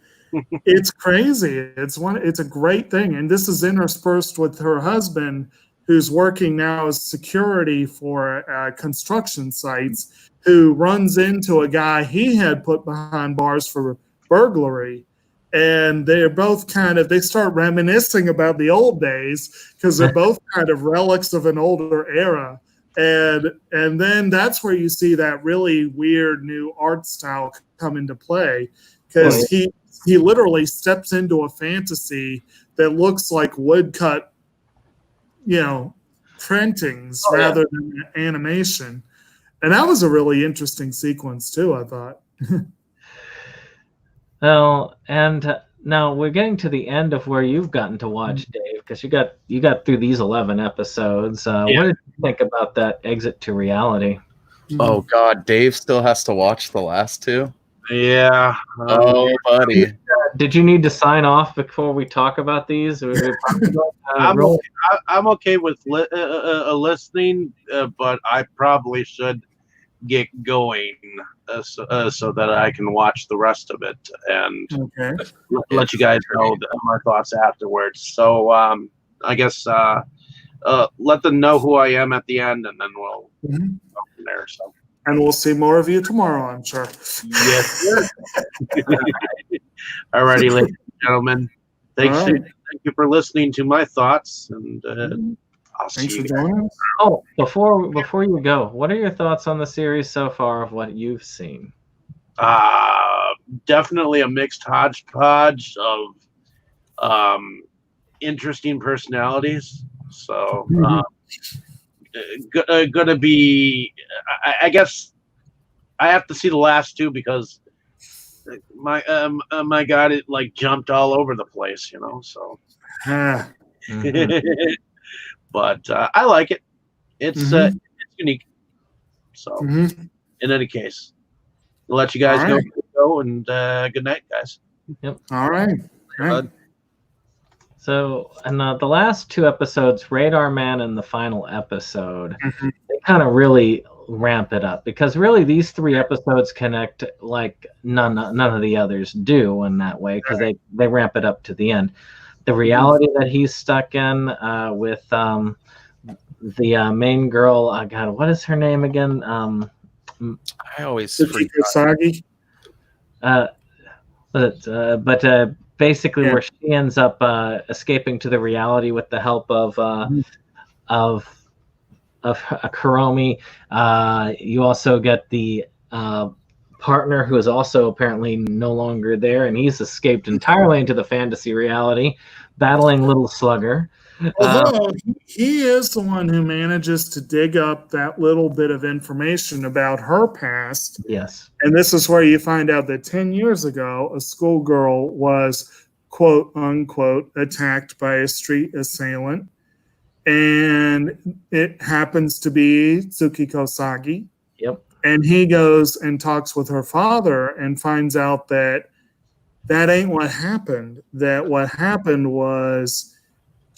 it's crazy. It's a great thing, and this is interspersed with her husband, who's working now as security for construction sites, who runs into a guy he had put behind bars for burglary. And they're both they start reminiscing about the old days because they're both kind of relics of an older era. And then that's where you see that really weird new art style come into play, because he literally steps into a fantasy that looks like woodcut printings rather than animation. And that was a really interesting sequence too, I thought. Well, and now we're getting to the end of where you've gotten to watch, Dave, because you got through these 11 episodes. What did you think about that exit to reality? Oh God, Dave still has to watch the last two. Yeah. Oh, buddy. Did you need to sign off before we talk about these? I'm okay with listening, but I probably should get going so that I can watch the rest of it and let you guys know my thoughts afterwards. So I guess let them know who I am at the end, and then we'll go from there. So. And we'll see more of you tomorrow, I'm sure. Yes, sir. Alrighty, ladies and gentlemen. Thank you for listening to my thoughts, and I'll see you guys. Oh, before you go, what are your thoughts on the series so far of what you've seen? Definitely a mixed hodgepodge of interesting personalities. So gonna be, I guess I have to see the last two because my God, it jumped all over the place, so. But I like it. It's unique. So in any case, I'll let you guys go, and good night, guys. Yep. All right. So, and the last two episodes, Radar Man and the final episode, they kind of really ramp it up, because really these three episodes connect like none of the others do in that way, because they ramp it up to the end. The reality that he's stuck in with the main girl, God, what is her name again? I always forget. Basically, where she ends up escaping to the reality with the help of Kuromi. You also get the partner who is also apparently no longer there, and he's escaped entirely into the fantasy reality, battling Little Slugger. Although he is the one who manages to dig up that little bit of information about her past. Yes. And this is where you find out that 10 years ago, a schoolgirl was, quote unquote, attacked by a street assailant. And it happens to be Tsukiko Sagi. Yep. And he goes and talks with her father and finds out that ain't what happened. That what happened was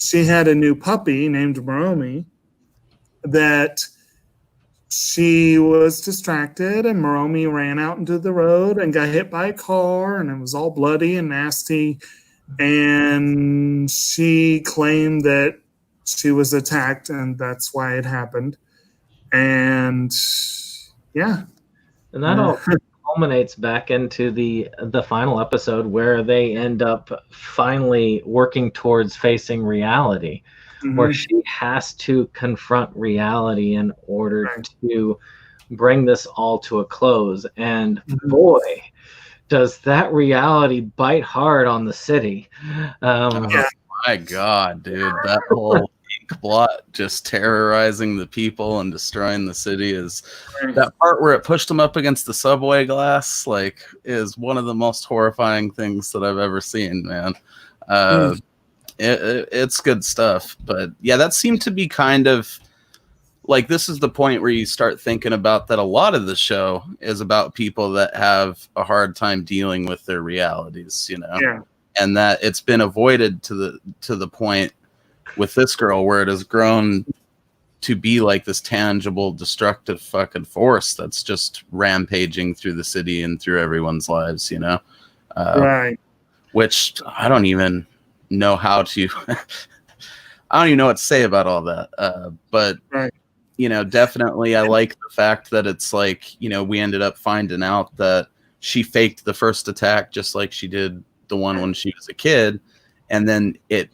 she had a new puppy named Moromi, that she was distracted, and Moromi ran out into the road and got hit by a car, and it was all bloody and nasty. And she claimed that she was attacked, and that's why it happened. And yeah. And that all culminates back into the final episode where they end up finally working towards facing reality, where she has to confront reality in order to bring this all to a close. And boy, does that reality bite hard on the city. My God, dude, that whole ink blot just terrorizing the people and destroying the city is that part where it pushed them up against the subway glass, like, is one of the most horrifying things that I've ever seen, man. It's good stuff. But yeah, that seemed to be kind of like, this is the point where you start thinking about that a lot of the show is about people that have a hard time dealing with their realities, you know? Yeah. And that it's been avoided to the point with this girl where it has grown to be like this tangible, destructive fucking force that's just rampaging through the city and through everyone's lives, you know? Right. Which I don't even know how to, I don't even know what to say about all that. But, you know, definitely I like the fact that it's like, you know, we ended up finding out that she faked the first attack just like she did the one when she was a kid, and then it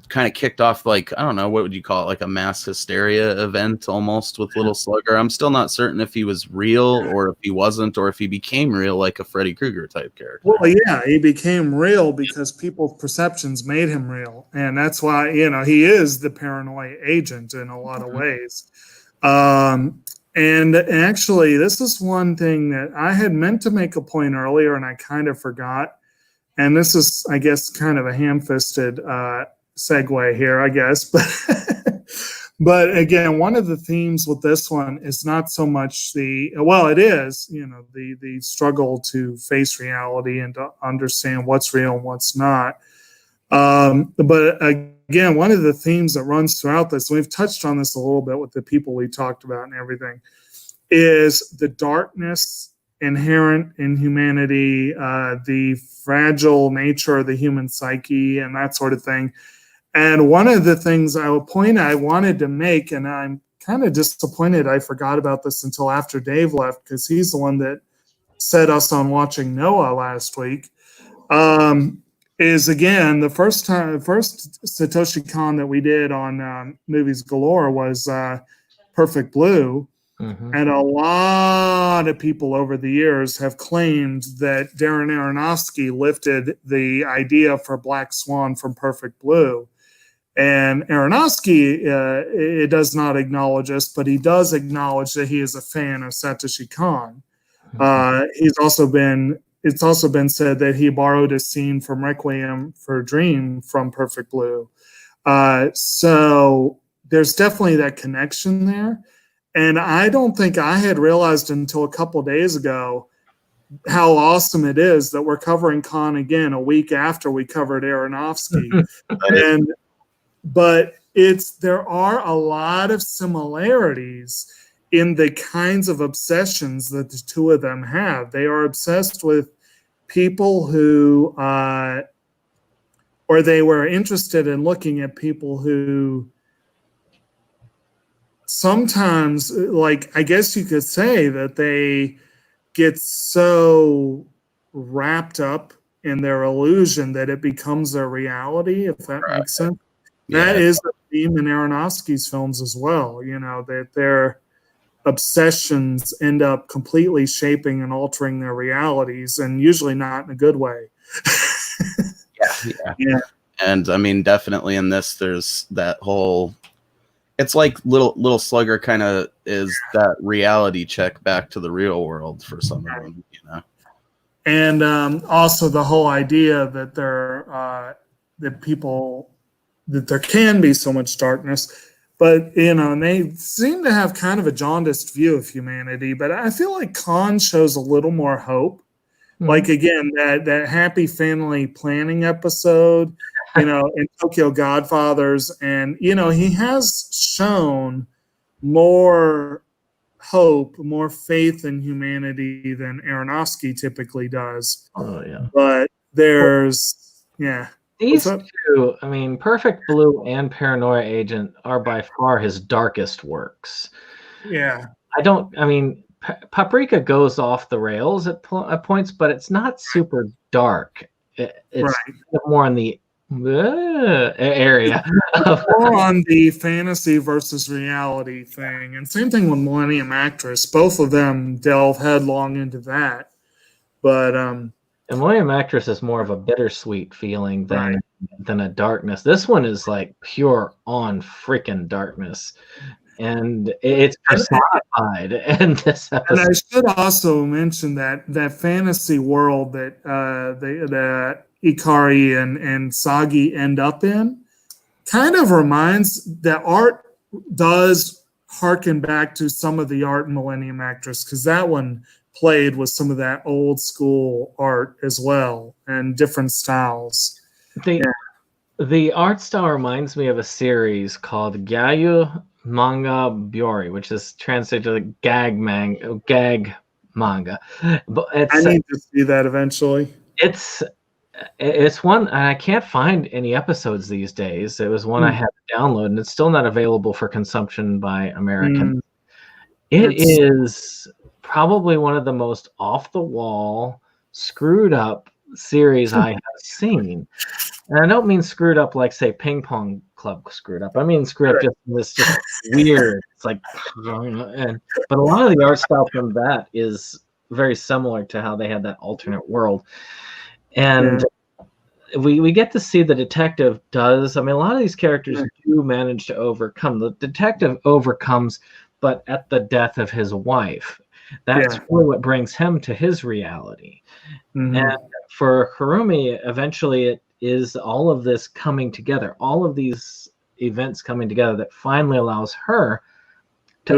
kind of kicked off, like, I don't know, what would you call it, like a mass hysteria event almost with Little Slugger. I'm still not certain if he was real or if he wasn't, or if he became real like a Freddy Krueger type character. Well, yeah, he became real because people's perceptions made him real, and that's why, you know, he is the paranoia agent in a lot of ways. And actually, this is one thing that I had meant to make a point earlier and I kind of forgot. And this is, I guess, kind of a ham-fisted segue here, I guess. But again, one of the themes with this one is not so much it is, you know, the struggle to face reality and to understand what's real and what's not. But again, one of the themes that runs throughout this, we've touched on this a little bit with the people we talked about and everything, is the darkness inherent in humanity, the fragile nature of the human psyche and that sort of thing. And one of the things I wanted to make, and I'm kind of disappointed I forgot about this until after Dave left, because he's the one that set us on watching Noah last week, is again, the first Satoshi Kon that we did on Movies Galore was Perfect Blue. And a lot of people over the years have claimed that Darren Aronofsky lifted the idea for Black Swan from Perfect Blue. And Aronofsky, it does not acknowledge us, but he does acknowledge that he is a fan of Satoshi Kon. It's also been said that he borrowed a scene from Requiem for a Dream from Perfect Blue. So there's definitely that connection there. And I don't think I had realized until a couple of days ago how awesome it is that we're covering Kon again a week after we covered Aronofsky. But there are a lot of similarities in the kinds of obsessions that the two of them have. They are obsessed with people who, or they were interested in looking at people who sometimes, like, I guess you could say that they get so wrapped up in their illusion that it becomes their reality, if that makes sense. Yeah. That is the theme in Aronofsky's films as well, you know, that their obsessions end up completely shaping and altering their realities, and usually not in a good way. Yeah. And I mean, definitely in this, there's that whole, it's like little Slugger kind of is that reality check back to the real world for some of them, you know. And also the whole idea that that there can be so much darkness, but, you know, and they seem to have kind of a jaundiced view of humanity. But I feel like Kon shows a little more hope. Like, again, that happy family planning episode, you know, in Tokyo Godfathers. And, you know, he has shown more hope, more faith in humanity than Aronofsky typically does. Oh, yeah. But there's, yeah. These two, I mean, Perfect Blue and Paranoia Agent are by far his darkest works. Yeah. I mean, Paprika goes off the rails at points, but it's not super dark. It's more in the area. More on the fantasy versus reality thing. And same thing with Millennium Actress. Both of them delve headlong into that. But And Millennium Actress is more of a bittersweet feeling than a darkness. This one is like pure on freaking darkness. And it's personified in this episode. And I should also mention that fantasy world that that Ikari and Sagi end up in kind of reminds that art does harken back to some of the art in Millennium Actress, because that one played with some of that old school art as well and different styles. The art style reminds me of a series called Gyayu Manga Byori, which is translated to gag manga. But I need to see that eventually. It's one, and I can't find any episodes these days. It was one I had to download, and it's still not available for consumption by Americans. It is probably one of the most off-the-wall, screwed up series I have seen. And I don't mean screwed up like, say, Ping Pong Club screwed up. I mean screwed up just weird. It's like, but a lot of the art style from that is very similar to how they had that alternate world. And we get to see the detective does. I mean, a lot of these characters do manage to overcome. The detective overcomes, but at the death of his wife. That's really what brings him to his reality. And for Harumi, eventually it is all of this coming together, all of these events coming together that finally allows her to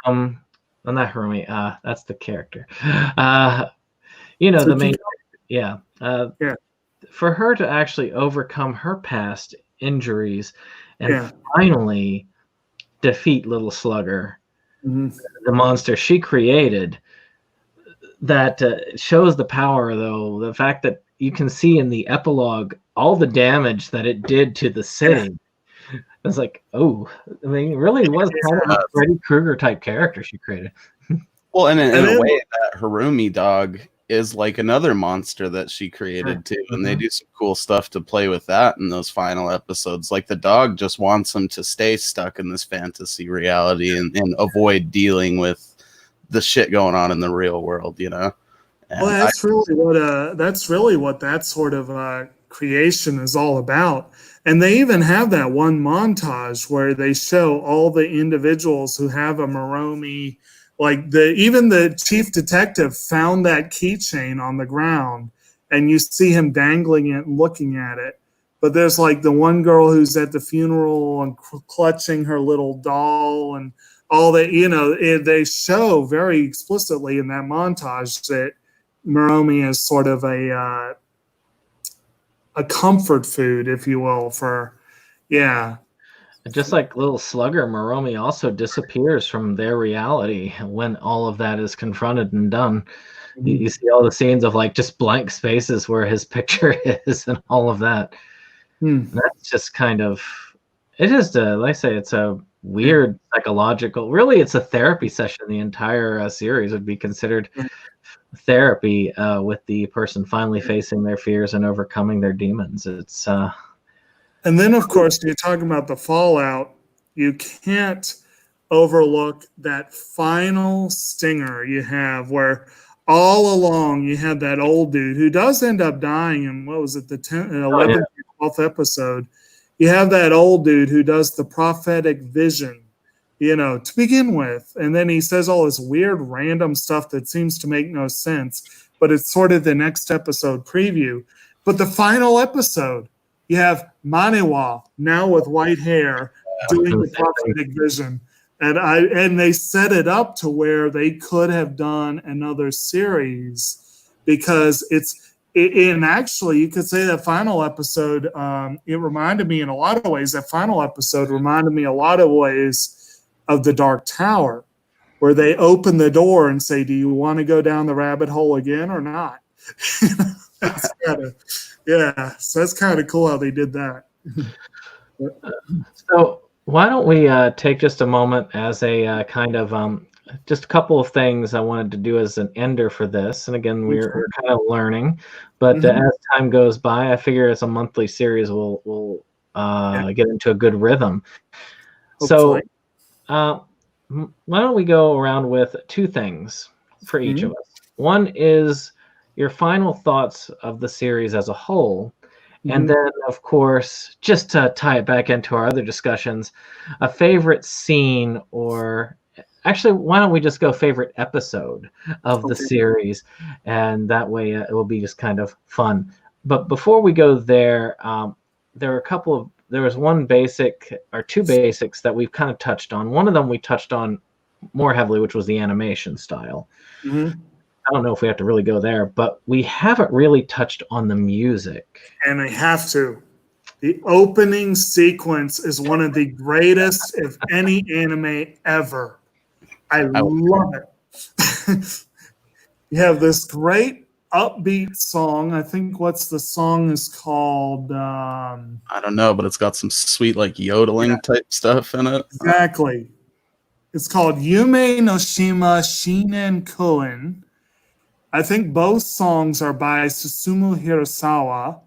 overcome. Well, not Harumi, that's the character. The main. For her to actually overcome her past injuries and finally defeat Little Slugger, the monster she created, that shows the power, though, the fact that you can see in the epilogue all the damage that it did to the city. It's like, oh, I mean, it really was kind of a Freddy Krueger type character she created. Well, and in a way, that Harumi dog is like another monster that she created too, and they do some cool stuff to play with that in those final episodes. Like the dog just wants them to stay stuck in this fantasy reality and avoid dealing with the shit going on in the real world, And well, that's really what that sort of creation is all about. And they even have that one montage where they show all the individuals who have a Moromi. Like even the chief detective found that keychain on the ground, and you see him dangling it and looking at it. But there's like the one girl who's at the funeral and clutching her little doll and all that. They show very explicitly in that montage that Moromi is sort of a comfort food, if you will, for Just like Little Slugger, Moromi also disappears from their reality when all of that is confronted and done. You see all the scenes of like just blank spaces where his picture is and all of that. That's just kind of, it is, like I say, it's a weird psychological, really it's a therapy session. The entire series would be considered therapy with the person finally facing their fears and overcoming their demons. It's and then, of course, you're talking about the fallout. You can't overlook that final stinger you have where all along you have that old dude who does end up dying in, what was it, the 11th or 12th episode. You have that old dude who does the prophetic vision, to begin with. And then he says all this weird random stuff that seems to make no sense, but it's sort of the next episode preview. But the final episode, you have Manewa, now with white hair, doing the prophetic vision. And they set it up to where they could have done another series, because actually you could say that final episode, it reminded me in a lot of ways, of The Dark Tower, where they open the door and say, do you want to go down the rabbit hole again or not? So that's kind of cool how they did that. So Why don't we take just a moment as a kind of just a couple of things I wanted to do as an ender for this. And again, we're kind of learning, but Mhm. as time goes by, I figure as a monthly series, we'll get into a good rhythm. Hopefully. So why don't we go around with two things for each of us? One is your final thoughts of the series as a whole. And Mhm. then, of course, just to tie it back into our other discussions, a favorite scene, or actually, why don't we just go favorite episode of the Okay. series? And that way it will be just kind of fun. But before we go there, there are there was one basic or two basics that we've kind of touched on. One of them we touched on more heavily, which was the animation style. Mhm. I don't know if we have to really go there, but we haven't really touched on the music. And I have to. The opening sequence is one of the greatest, if any, anime ever. I love it. You have this great upbeat song. I think what's the song is called. I don't know, but it's got some sweet like yodeling type stuff in it. Exactly. It's called Yume no Shima Shinen Koen. I think both songs are by Susumu Hirasawa.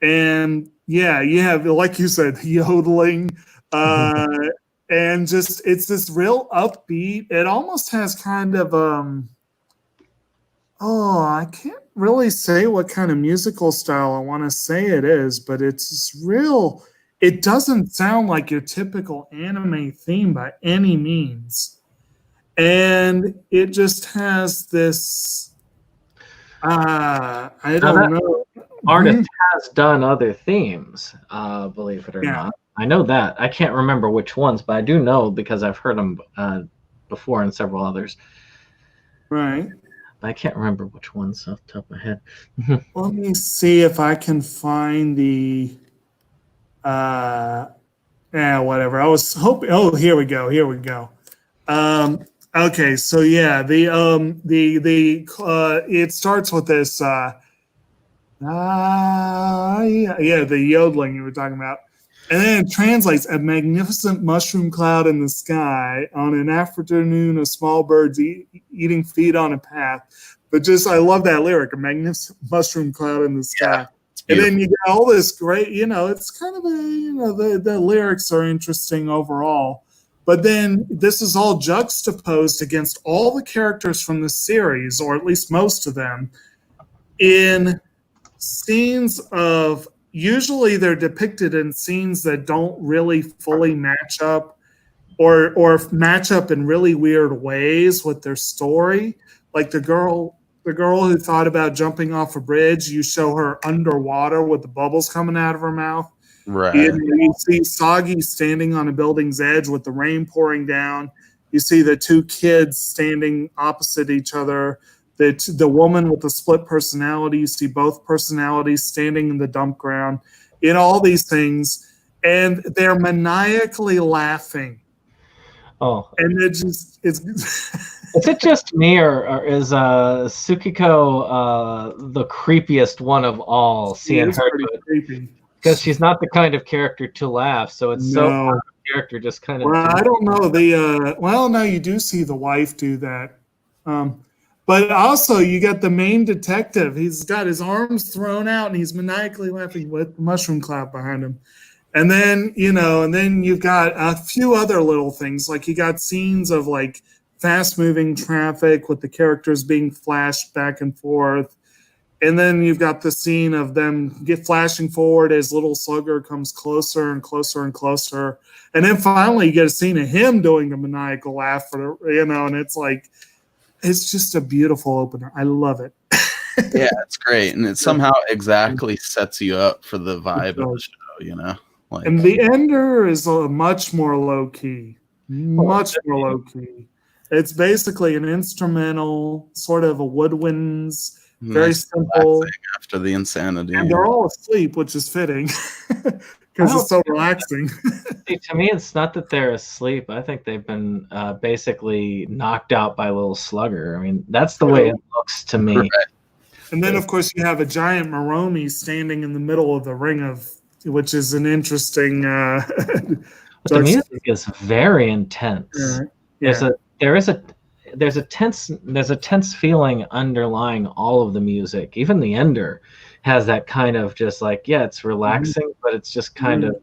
And yeah, you have, like you said, yodeling. Uh, and just, it's this real upbeat. It almost has kind of, oh, I can't really say what kind of musical style I want to say it is, but it's this real, it doesn't sound like your typical anime theme by any means. And it just has this, I Now don't that know. artist Mhm. has done other themes, believe it or Yeah, not. I know that. I can't remember which ones, but I do know because I've heard them before and several others. right. But I can't remember which ones off the top of my head. Let me see if I can find the uh yeah, whatever. I was hoping, oh, here we go. Here we go. Um okay, so yeah, the it starts with this yeah, the yodeling you were talking about. And then it translates a magnificent mushroom cloud in the sky. On an afternoon, a small birds eating feed on a path. But just, I love that lyric, a magnificent mushroom cloud in the Yeah, sky. it's And then beautiful. you get all this great, it's kind of a, the lyrics are interesting overall. But then this is all juxtaposed against all the characters from the series, or at least most of them, in scenes of, usually they're depicted in scenes that don't really fully match up, or match up in really weird ways with their story. Like the girl who thought about jumping off a bridge, you show her underwater with the bubbles coming out of her mouth. Right. You see Sagi standing on a building's edge with the rain pouring down. You see the two kids standing opposite each other. The woman with the split personality, you see both personalities standing in the dump ground. In all these things, and they're maniacally laughing. Oh, And it's is it just me, or is Sukiko the creepiest one of all? he Seeing is her, pretty creepy. because she's not the kind of character to laugh, so it's so out No. of character, just kind of Well, to me. I don't know. Well, no, you do see the wife do that. But also you got the main detective. He's got his arms thrown out and he's maniacally laughing with the mushroom cloud behind him. And then, and then you've got a few other little things. Like you got scenes of like fast moving traffic with the characters being flashed back and forth. And then you've got the scene of them get flashing forward as little Slugger comes closer and closer and closer. And then finally you get a scene of him doing the maniacal laugh and it's like, it's just a beautiful opener. I love it. Yeah, it's great, and it somehow exactly sets you up for the vibe of the show. Like, And the ender is much more low key, much more low key. It's basically an instrumental, sort of a woodwinds, very nice simple. relaxing after the insanity. And they're all asleep, which is fitting because Oh. it's so relaxing. See, to me, it's not that they're asleep. I think they've been basically knocked out by little Slugger. I mean, that's the way it looks to me. Right. And then, of course, you have a giant Moromi standing in the middle of the ring which is an interesting. But the music is very intense. Yeah. There's a tense feeling underlying all of the music. Even the ender has that kind of just like, yeah, it's relaxing, but it's just kind of,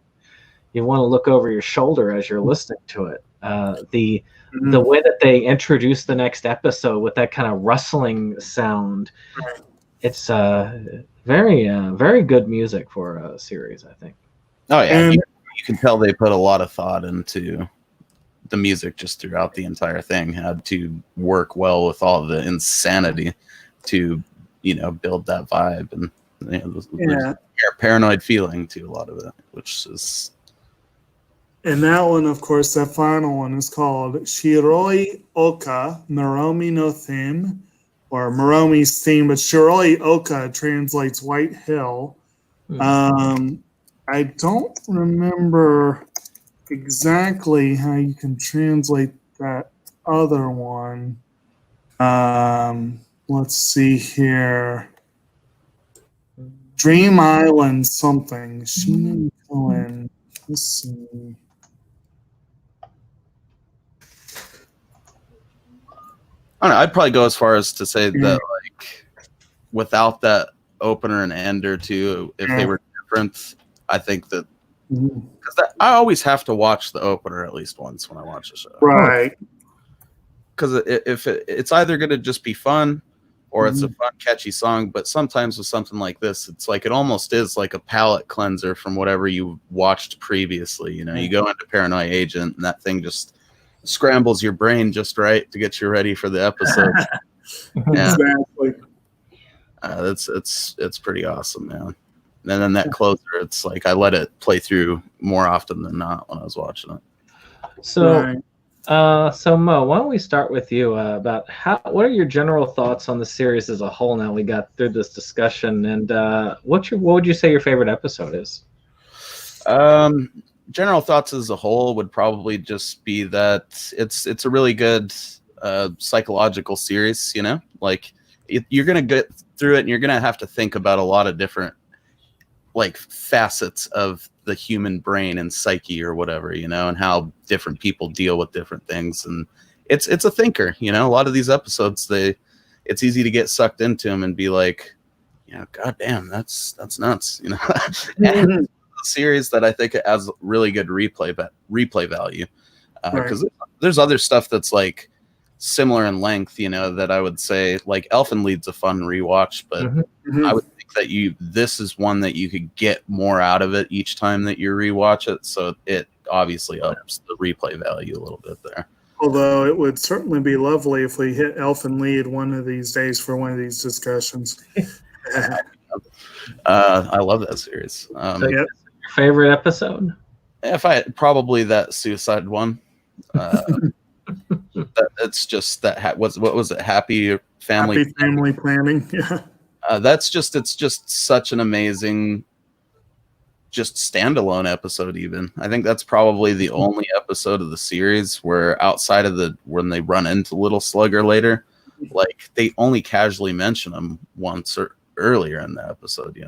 you want to look over your shoulder as you're listening to it. The way that they introduce the next episode with that kind of rustling sound, it's very good music for a series, I think. Oh yeah, you can tell they put a lot of thought into the music just throughout the entire thing. Had to work well with all the insanity to, build that vibe and the paranoid feeling to a lot of it, which is. And that one, of course, that final one is called Shiroi Oka Moromi no Theme, or Moromi's Theme, but Shiroi Oka translates White Hill. I don't remember exactly how you can translate that other one. Let's see here. Dream Island something. Shinen Cohen. Let's see. I don't know, I'd probably go as far as to say that, like, without that opener and ender too, if they were different, I think that because I always have to watch the opener at least once when I watch a show, right? Because if it's either going to just be fun or it's a fun, catchy song, but sometimes with something like this, it's like it almost is like a palate cleanser from whatever you watched previously. You go into Paranoia Agent and that thing just scrambles your brain just right to get you ready for the episode. Exactly. It's pretty awesome, man. And then that closer, it's like I let it play through more often than not when I was watching it. So, so Mo, why don't we start with you about what are your general thoughts on the series as a whole? Now we got through this discussion, and what would you say your favorite episode is? General thoughts as a whole would probably just be that it's a really good psychological series. Like you're gonna get through it, and you're gonna have to think about a lot of different like facets of the human brain and psyche or whatever, and how different people deal with different things. And it's a thinker. A lot of these episodes, it's easy to get sucked into them and be like, God damn, that's nuts. And series that I think it has really good replay value, because there's other stuff that's like similar in length, that I would say like Elfen Lied's a fun rewatch, but I would think that this is one that you could get more out of it each time that you rewatch it, so it obviously ups the replay value a little bit there. Although it would certainly be lovely if we hit Elfen Lied one of these days for one of these discussions. I love that series. Your favorite episode? If I probably that suicide one. It's just that what was it? Happy family planning. Yeah. It's just such an amazing, just standalone episode. Even I think that's probably the only episode of the series where outside of when they run into Little Slugger later, like they only casually mention him once or earlier in the episode.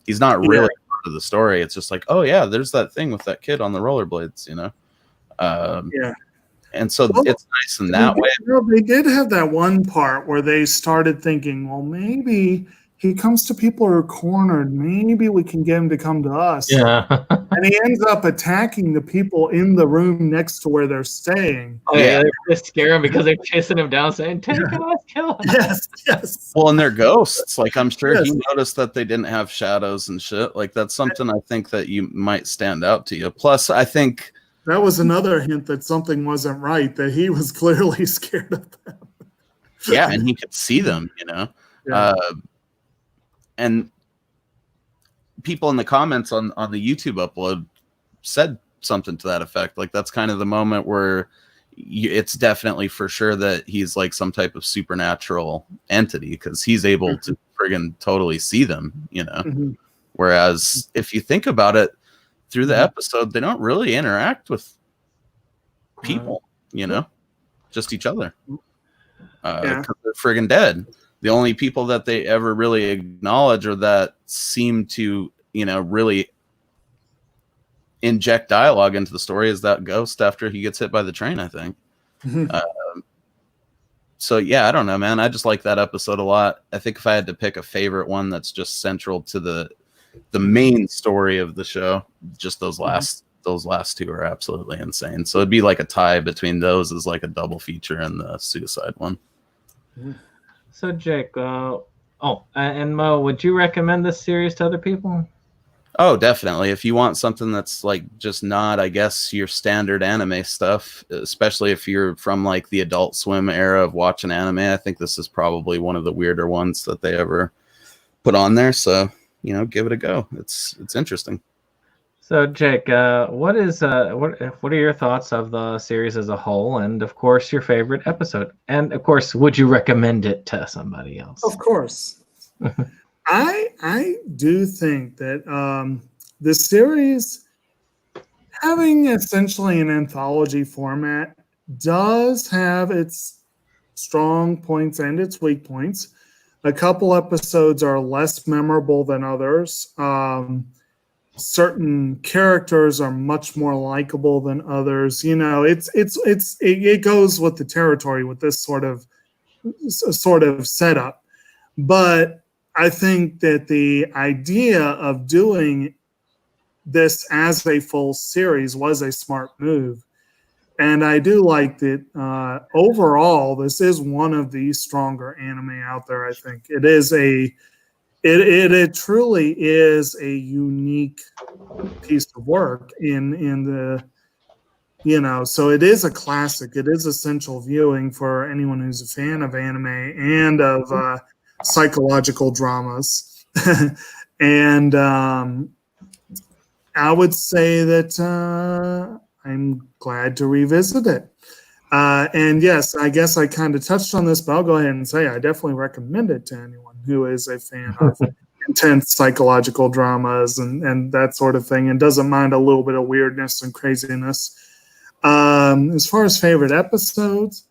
He's not really part of the story. It's just like, oh yeah, there's that thing with that kid on the rollerblades. And so it's nice in that way. They did have that one part where they started thinking, well, maybe he comes to people who are cornered. Maybe we can get him to come to us. Yeah. And he ends up attacking the people in the room next to where they're staying. Oh, yeah. They're scare him because they're chasing him down saying, take us, kill us. Yes. Well, and they're ghosts. Like, I'm sure he noticed that they didn't have shadows and shit. Like, that's something I think that you might stand out to you. Plus, I think that was another hint that something wasn't right, that he was clearly scared of them. Yeah, and he could see them, Yeah. And people in the comments on the YouTube upload said something to that effect. Like, that's kind of the moment where it's definitely for sure that he's like some type of supernatural entity, because he's able to friggin' totally see them, Whereas if you think about it, through the episode, they don't really interact with people, just each other. Because they're friggin' dead. The only people that they ever really acknowledge or that seem to, really inject dialogue into the story is that ghost after he gets hit by the train, I think. So yeah, I don't know, man. I just like that episode a lot. I think if I had to pick a favorite one that's just central to the main story of the show, just those last two are absolutely insane. So it'd be like a tie between those as like a double feature and the suicide one. So Jake, and Mo, would you recommend this series to other people? Oh, definitely. If you want something that's like just not, I guess, your standard anime stuff, especially if you're from like the Adult Swim era of watching anime, I think this is probably one of the weirder ones that they ever put on there. So, give it a go. It's interesting. So Jake, what are your thoughts of the series as a whole, and of course your favorite episode, and of course, would you recommend it to somebody else? Of course. I do think that the series, having essentially an anthology format, does have its strong points and its weak points. A couple episodes are less memorable than others. Certain characters are much more likable than others. It goes with the territory with this sort of setup. But I think that the idea of doing this as a full series was a smart move. And I do like that overall, this is one of the stronger anime out there, I think. It truly is a unique piece of work in the, so it is a classic. It is essential viewing for anyone who's a fan of anime and of psychological dramas. And I would say that I'm glad to revisit it. And yes, I guess I kind of touched on this, but I'll go ahead and say I definitely recommend it to anyone who is a fan of intense psychological dramas and that sort of thing, and doesn't mind a little bit of weirdness and craziness. As far as favorite episodes,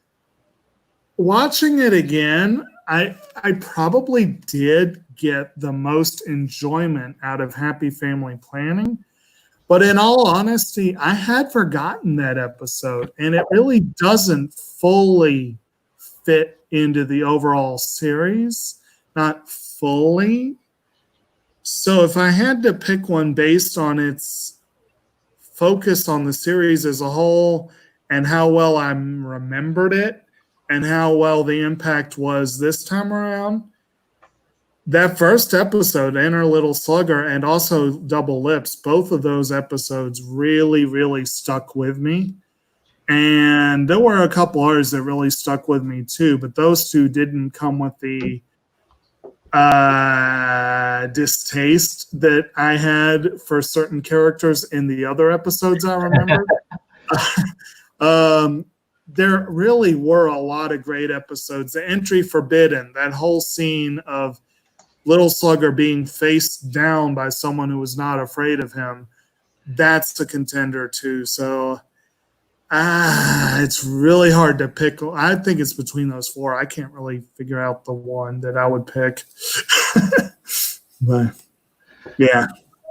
watching it again, I probably did get the most enjoyment out of Happy Family Planning. But in all honesty, I had forgotten that episode, and it really doesn't fully fit into the overall series. Not fully. So if I had to pick one based on its focus on the series as a whole and how well I remembered it and how well the impact was this time around, that first episode, Inner Little Slugger, and also Double Lips, both of those episodes really, really stuck with me. And there were a couple others that really stuck with me too, but those two didn't come with the distaste that I had for certain characters in the other episodes I remember. There really were a lot of great episodes. The Entry Forbidden, that whole scene of Little Slugger being faced down by someone who was not afraid of him, that's the contender too. So it's really hard to pick. I think it's between those four. I can't really figure out the one that I would pick. But yeah.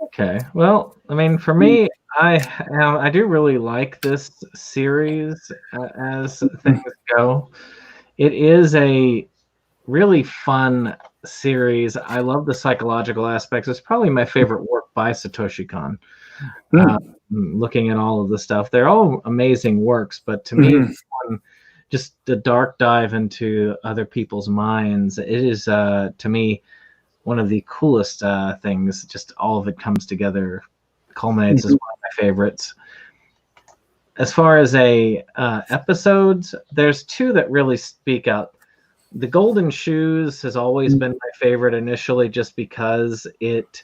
Okay. Well, I mean, for me, I do really like this series as things go. It is a really fun series. I love the psychological aspects. It's probably my favorite work by Satoshi Kon. Looking at all of the stuff, they're all amazing works, but to me, just the dark dive into other people's minds, it is to me one of the coolest things. Just all of it comes together, culminates as one of my favorites. As far as episodes, there's two that really speak out. The Golden Shoes has always been my favorite initially, just because it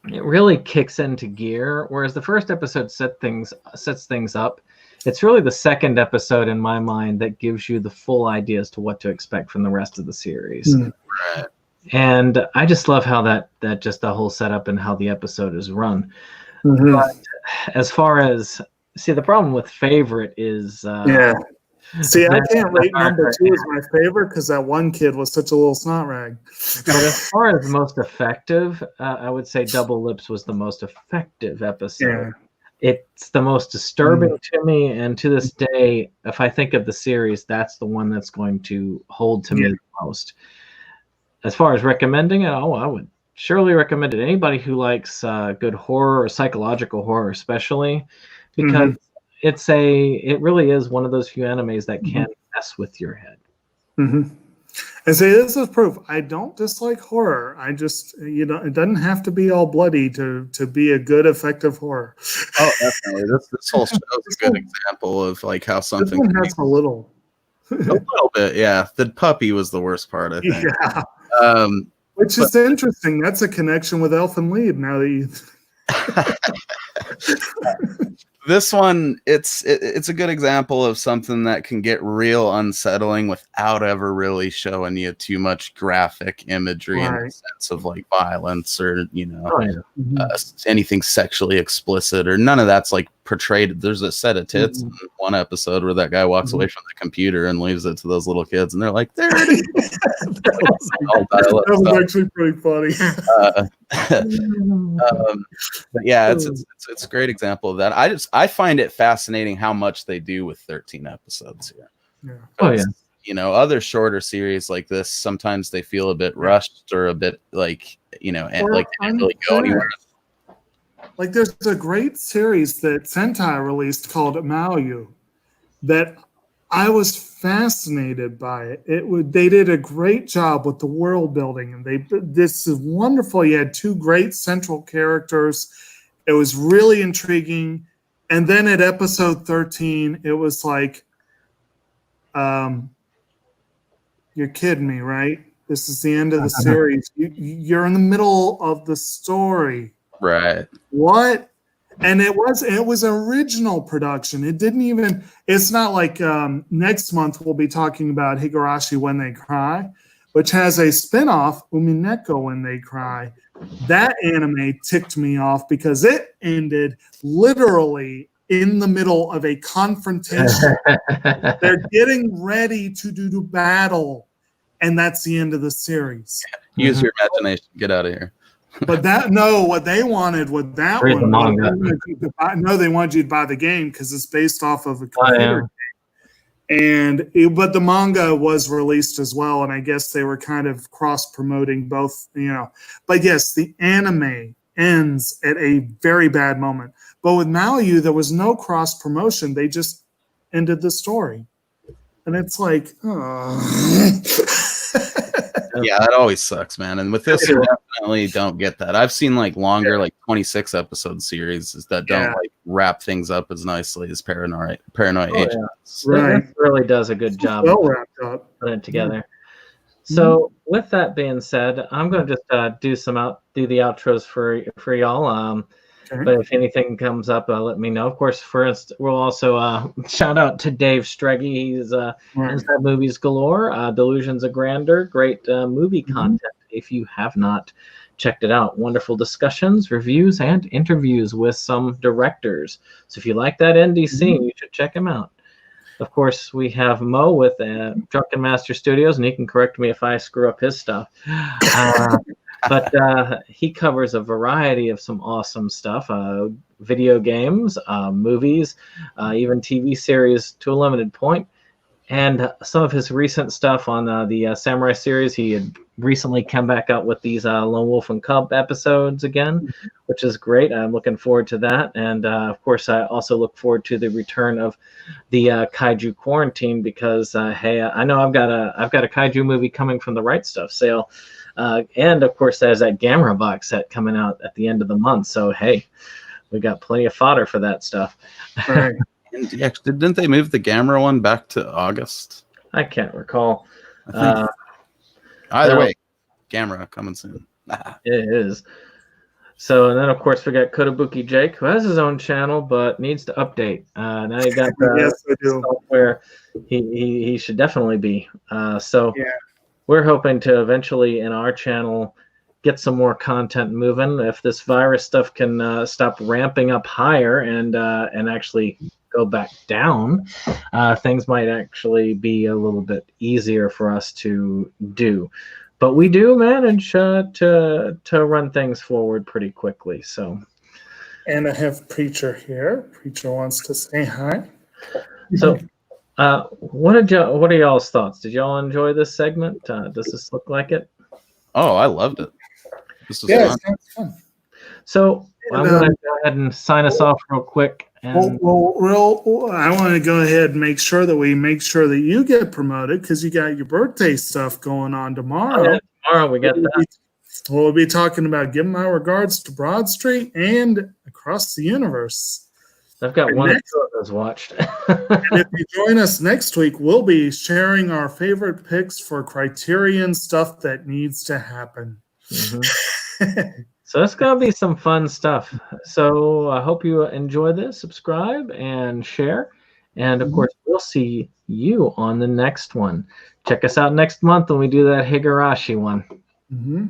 really kicks into gear, whereas the first episode sets things up. It's really the second episode in my mind that gives you the full idea as to what to expect from the rest of the series. Right. And I just love how that just the whole setup and how the episode is run. But as far as the problem with favorite is See, I can't rate number 2 as my favorite because that one kid was such a little snot rag. But as far as most effective, I would say Double Lips was the most effective episode. Yeah. It's the most disturbing to me, and to this day, if I think of the series, that's the one that's going to hold to me the most. As far as recommending it, I would surely recommend it. Anybody who likes good horror or psychological horror, especially, because it really is one of those few animes that can mess with your head. And say this is proof. I don't dislike horror. I just it doesn't have to be all bloody to be a good, effective horror. Oh, definitely. This whole show is a good example of like how something This one has a little bit. Yeah, the puppy was the worst part, I think. Yeah. Which is interesting. That's a connection with Elfin Lied. Now that you. This one, it's a good example of something that can get real unsettling without ever really showing you too much graphic imagery in the sense of like violence or anything sexually explicit, or none of that's like portrayed. There's a set of tits in one episode where that guy walks away from the computer and leaves it to those little kids, and they're like, "There it is." That was actually pretty funny. But yeah, it's a great example of that. I find it fascinating how much they do with 13 episodes here. Yeah. Oh yeah. You know, other shorter series like this, sometimes they feel a bit rushed or a bit like, and like they didn't really go anywhere. Like there's a great series that Sentai released called Maoyu that I was fascinated by it. They did a great job with the world building, and this is wonderful. You had 2 great central characters. It was really intriguing. And then at episode 13, it was like, you're kidding me, right? This is the end of the series. You're in the middle of the story. Right. What? And it was original production. It's not like next month we'll be talking about Higurashi When They Cry, which has a spinoff, Umineko When They Cry. That anime ticked me off because it ended literally in the middle of a confrontation. They're getting ready to do battle, and that's the end of the series. Use your imagination. Get out of here. But what they wanted with that Read the one, manga. they wanted you to buy the game because it's based off of a computer game. But the manga was released as well, and I guess they were kind of cross-promoting both, But yes, the anime ends at a very bad moment. But with Maoyu, there was no cross-promotion. They just ended the story. And it's like, Yeah, that always sucks, man. And with this, you definitely don't get that. I've seen like longer, like 26 episode series that don't like wrap things up as nicely as Paranoia Agent. Right. It really does a good job well wrapped up. putting it together. So with that being said, I'm going to just do the outros for y'all. But if anything comes up, let me know. Of course, first, we'll also shout out to Dave Streggy. He's Inside Movies Galore, Delusions of Grandeur. Great movie content if you have not checked it out. Wonderful discussions, reviews, and interviews with some directors. So if you like that ND scene, you should check him out. Of course, we have Mo with Drunken Master Studios, and he can correct me if I screw up his stuff. But he covers a variety of some awesome stuff, video games, movies, even TV series to a limited point. And some of his recent stuff on the Samurai series, he had recently come back out with these Lone Wolf and Cub episodes again, which is great. I'm looking forward to that. And, of course, I also look forward to the return of the Kaiju Quarantine because, hey, I know I've got a Kaiju movie coming from the Right Stuff sale. And, of course, there's that Gamera box set coming out at the end of the month. So, hey, we got plenty of fodder for that stuff. Right. And didn't they move the Gamera one back to August? I can't recall. Either way, Gamera coming soon. It is. So, and then, of course, we got Kotobuki Jake, who has his own channel, but needs to update. Now you got where he should definitely be. We're hoping to eventually, in our channel, get some more content moving. If this virus stuff can stop ramping up higher and actually go back down, things might actually be a little bit easier for us to do. But we do manage to run things forward pretty quickly. So, And I have Preacher here. Preacher wants to say hi. so what are y'all's thoughts? Did y'all enjoy this segment? Does this look like it? Oh, I loved it. This was Yeah, fun. it sounds fun. So I'm going to go ahead and sign us off real quick. And I want to go ahead and make sure that you get promoted because you got your birthday stuff going on tomorrow. Tomorrow we got that. We'll be talking about Give My Regards to Broad Street and Across the Universe. I've got one of those watched. And if you join us next week, we'll be sharing our favorite picks for Criterion stuff that needs to happen. Mm-hmm. So it's going to be some fun stuff. So I hope you enjoy this. Subscribe and share. And, of course, we'll see you on the next one. Check us out next month when we do that Higurashi one. Mm-hmm.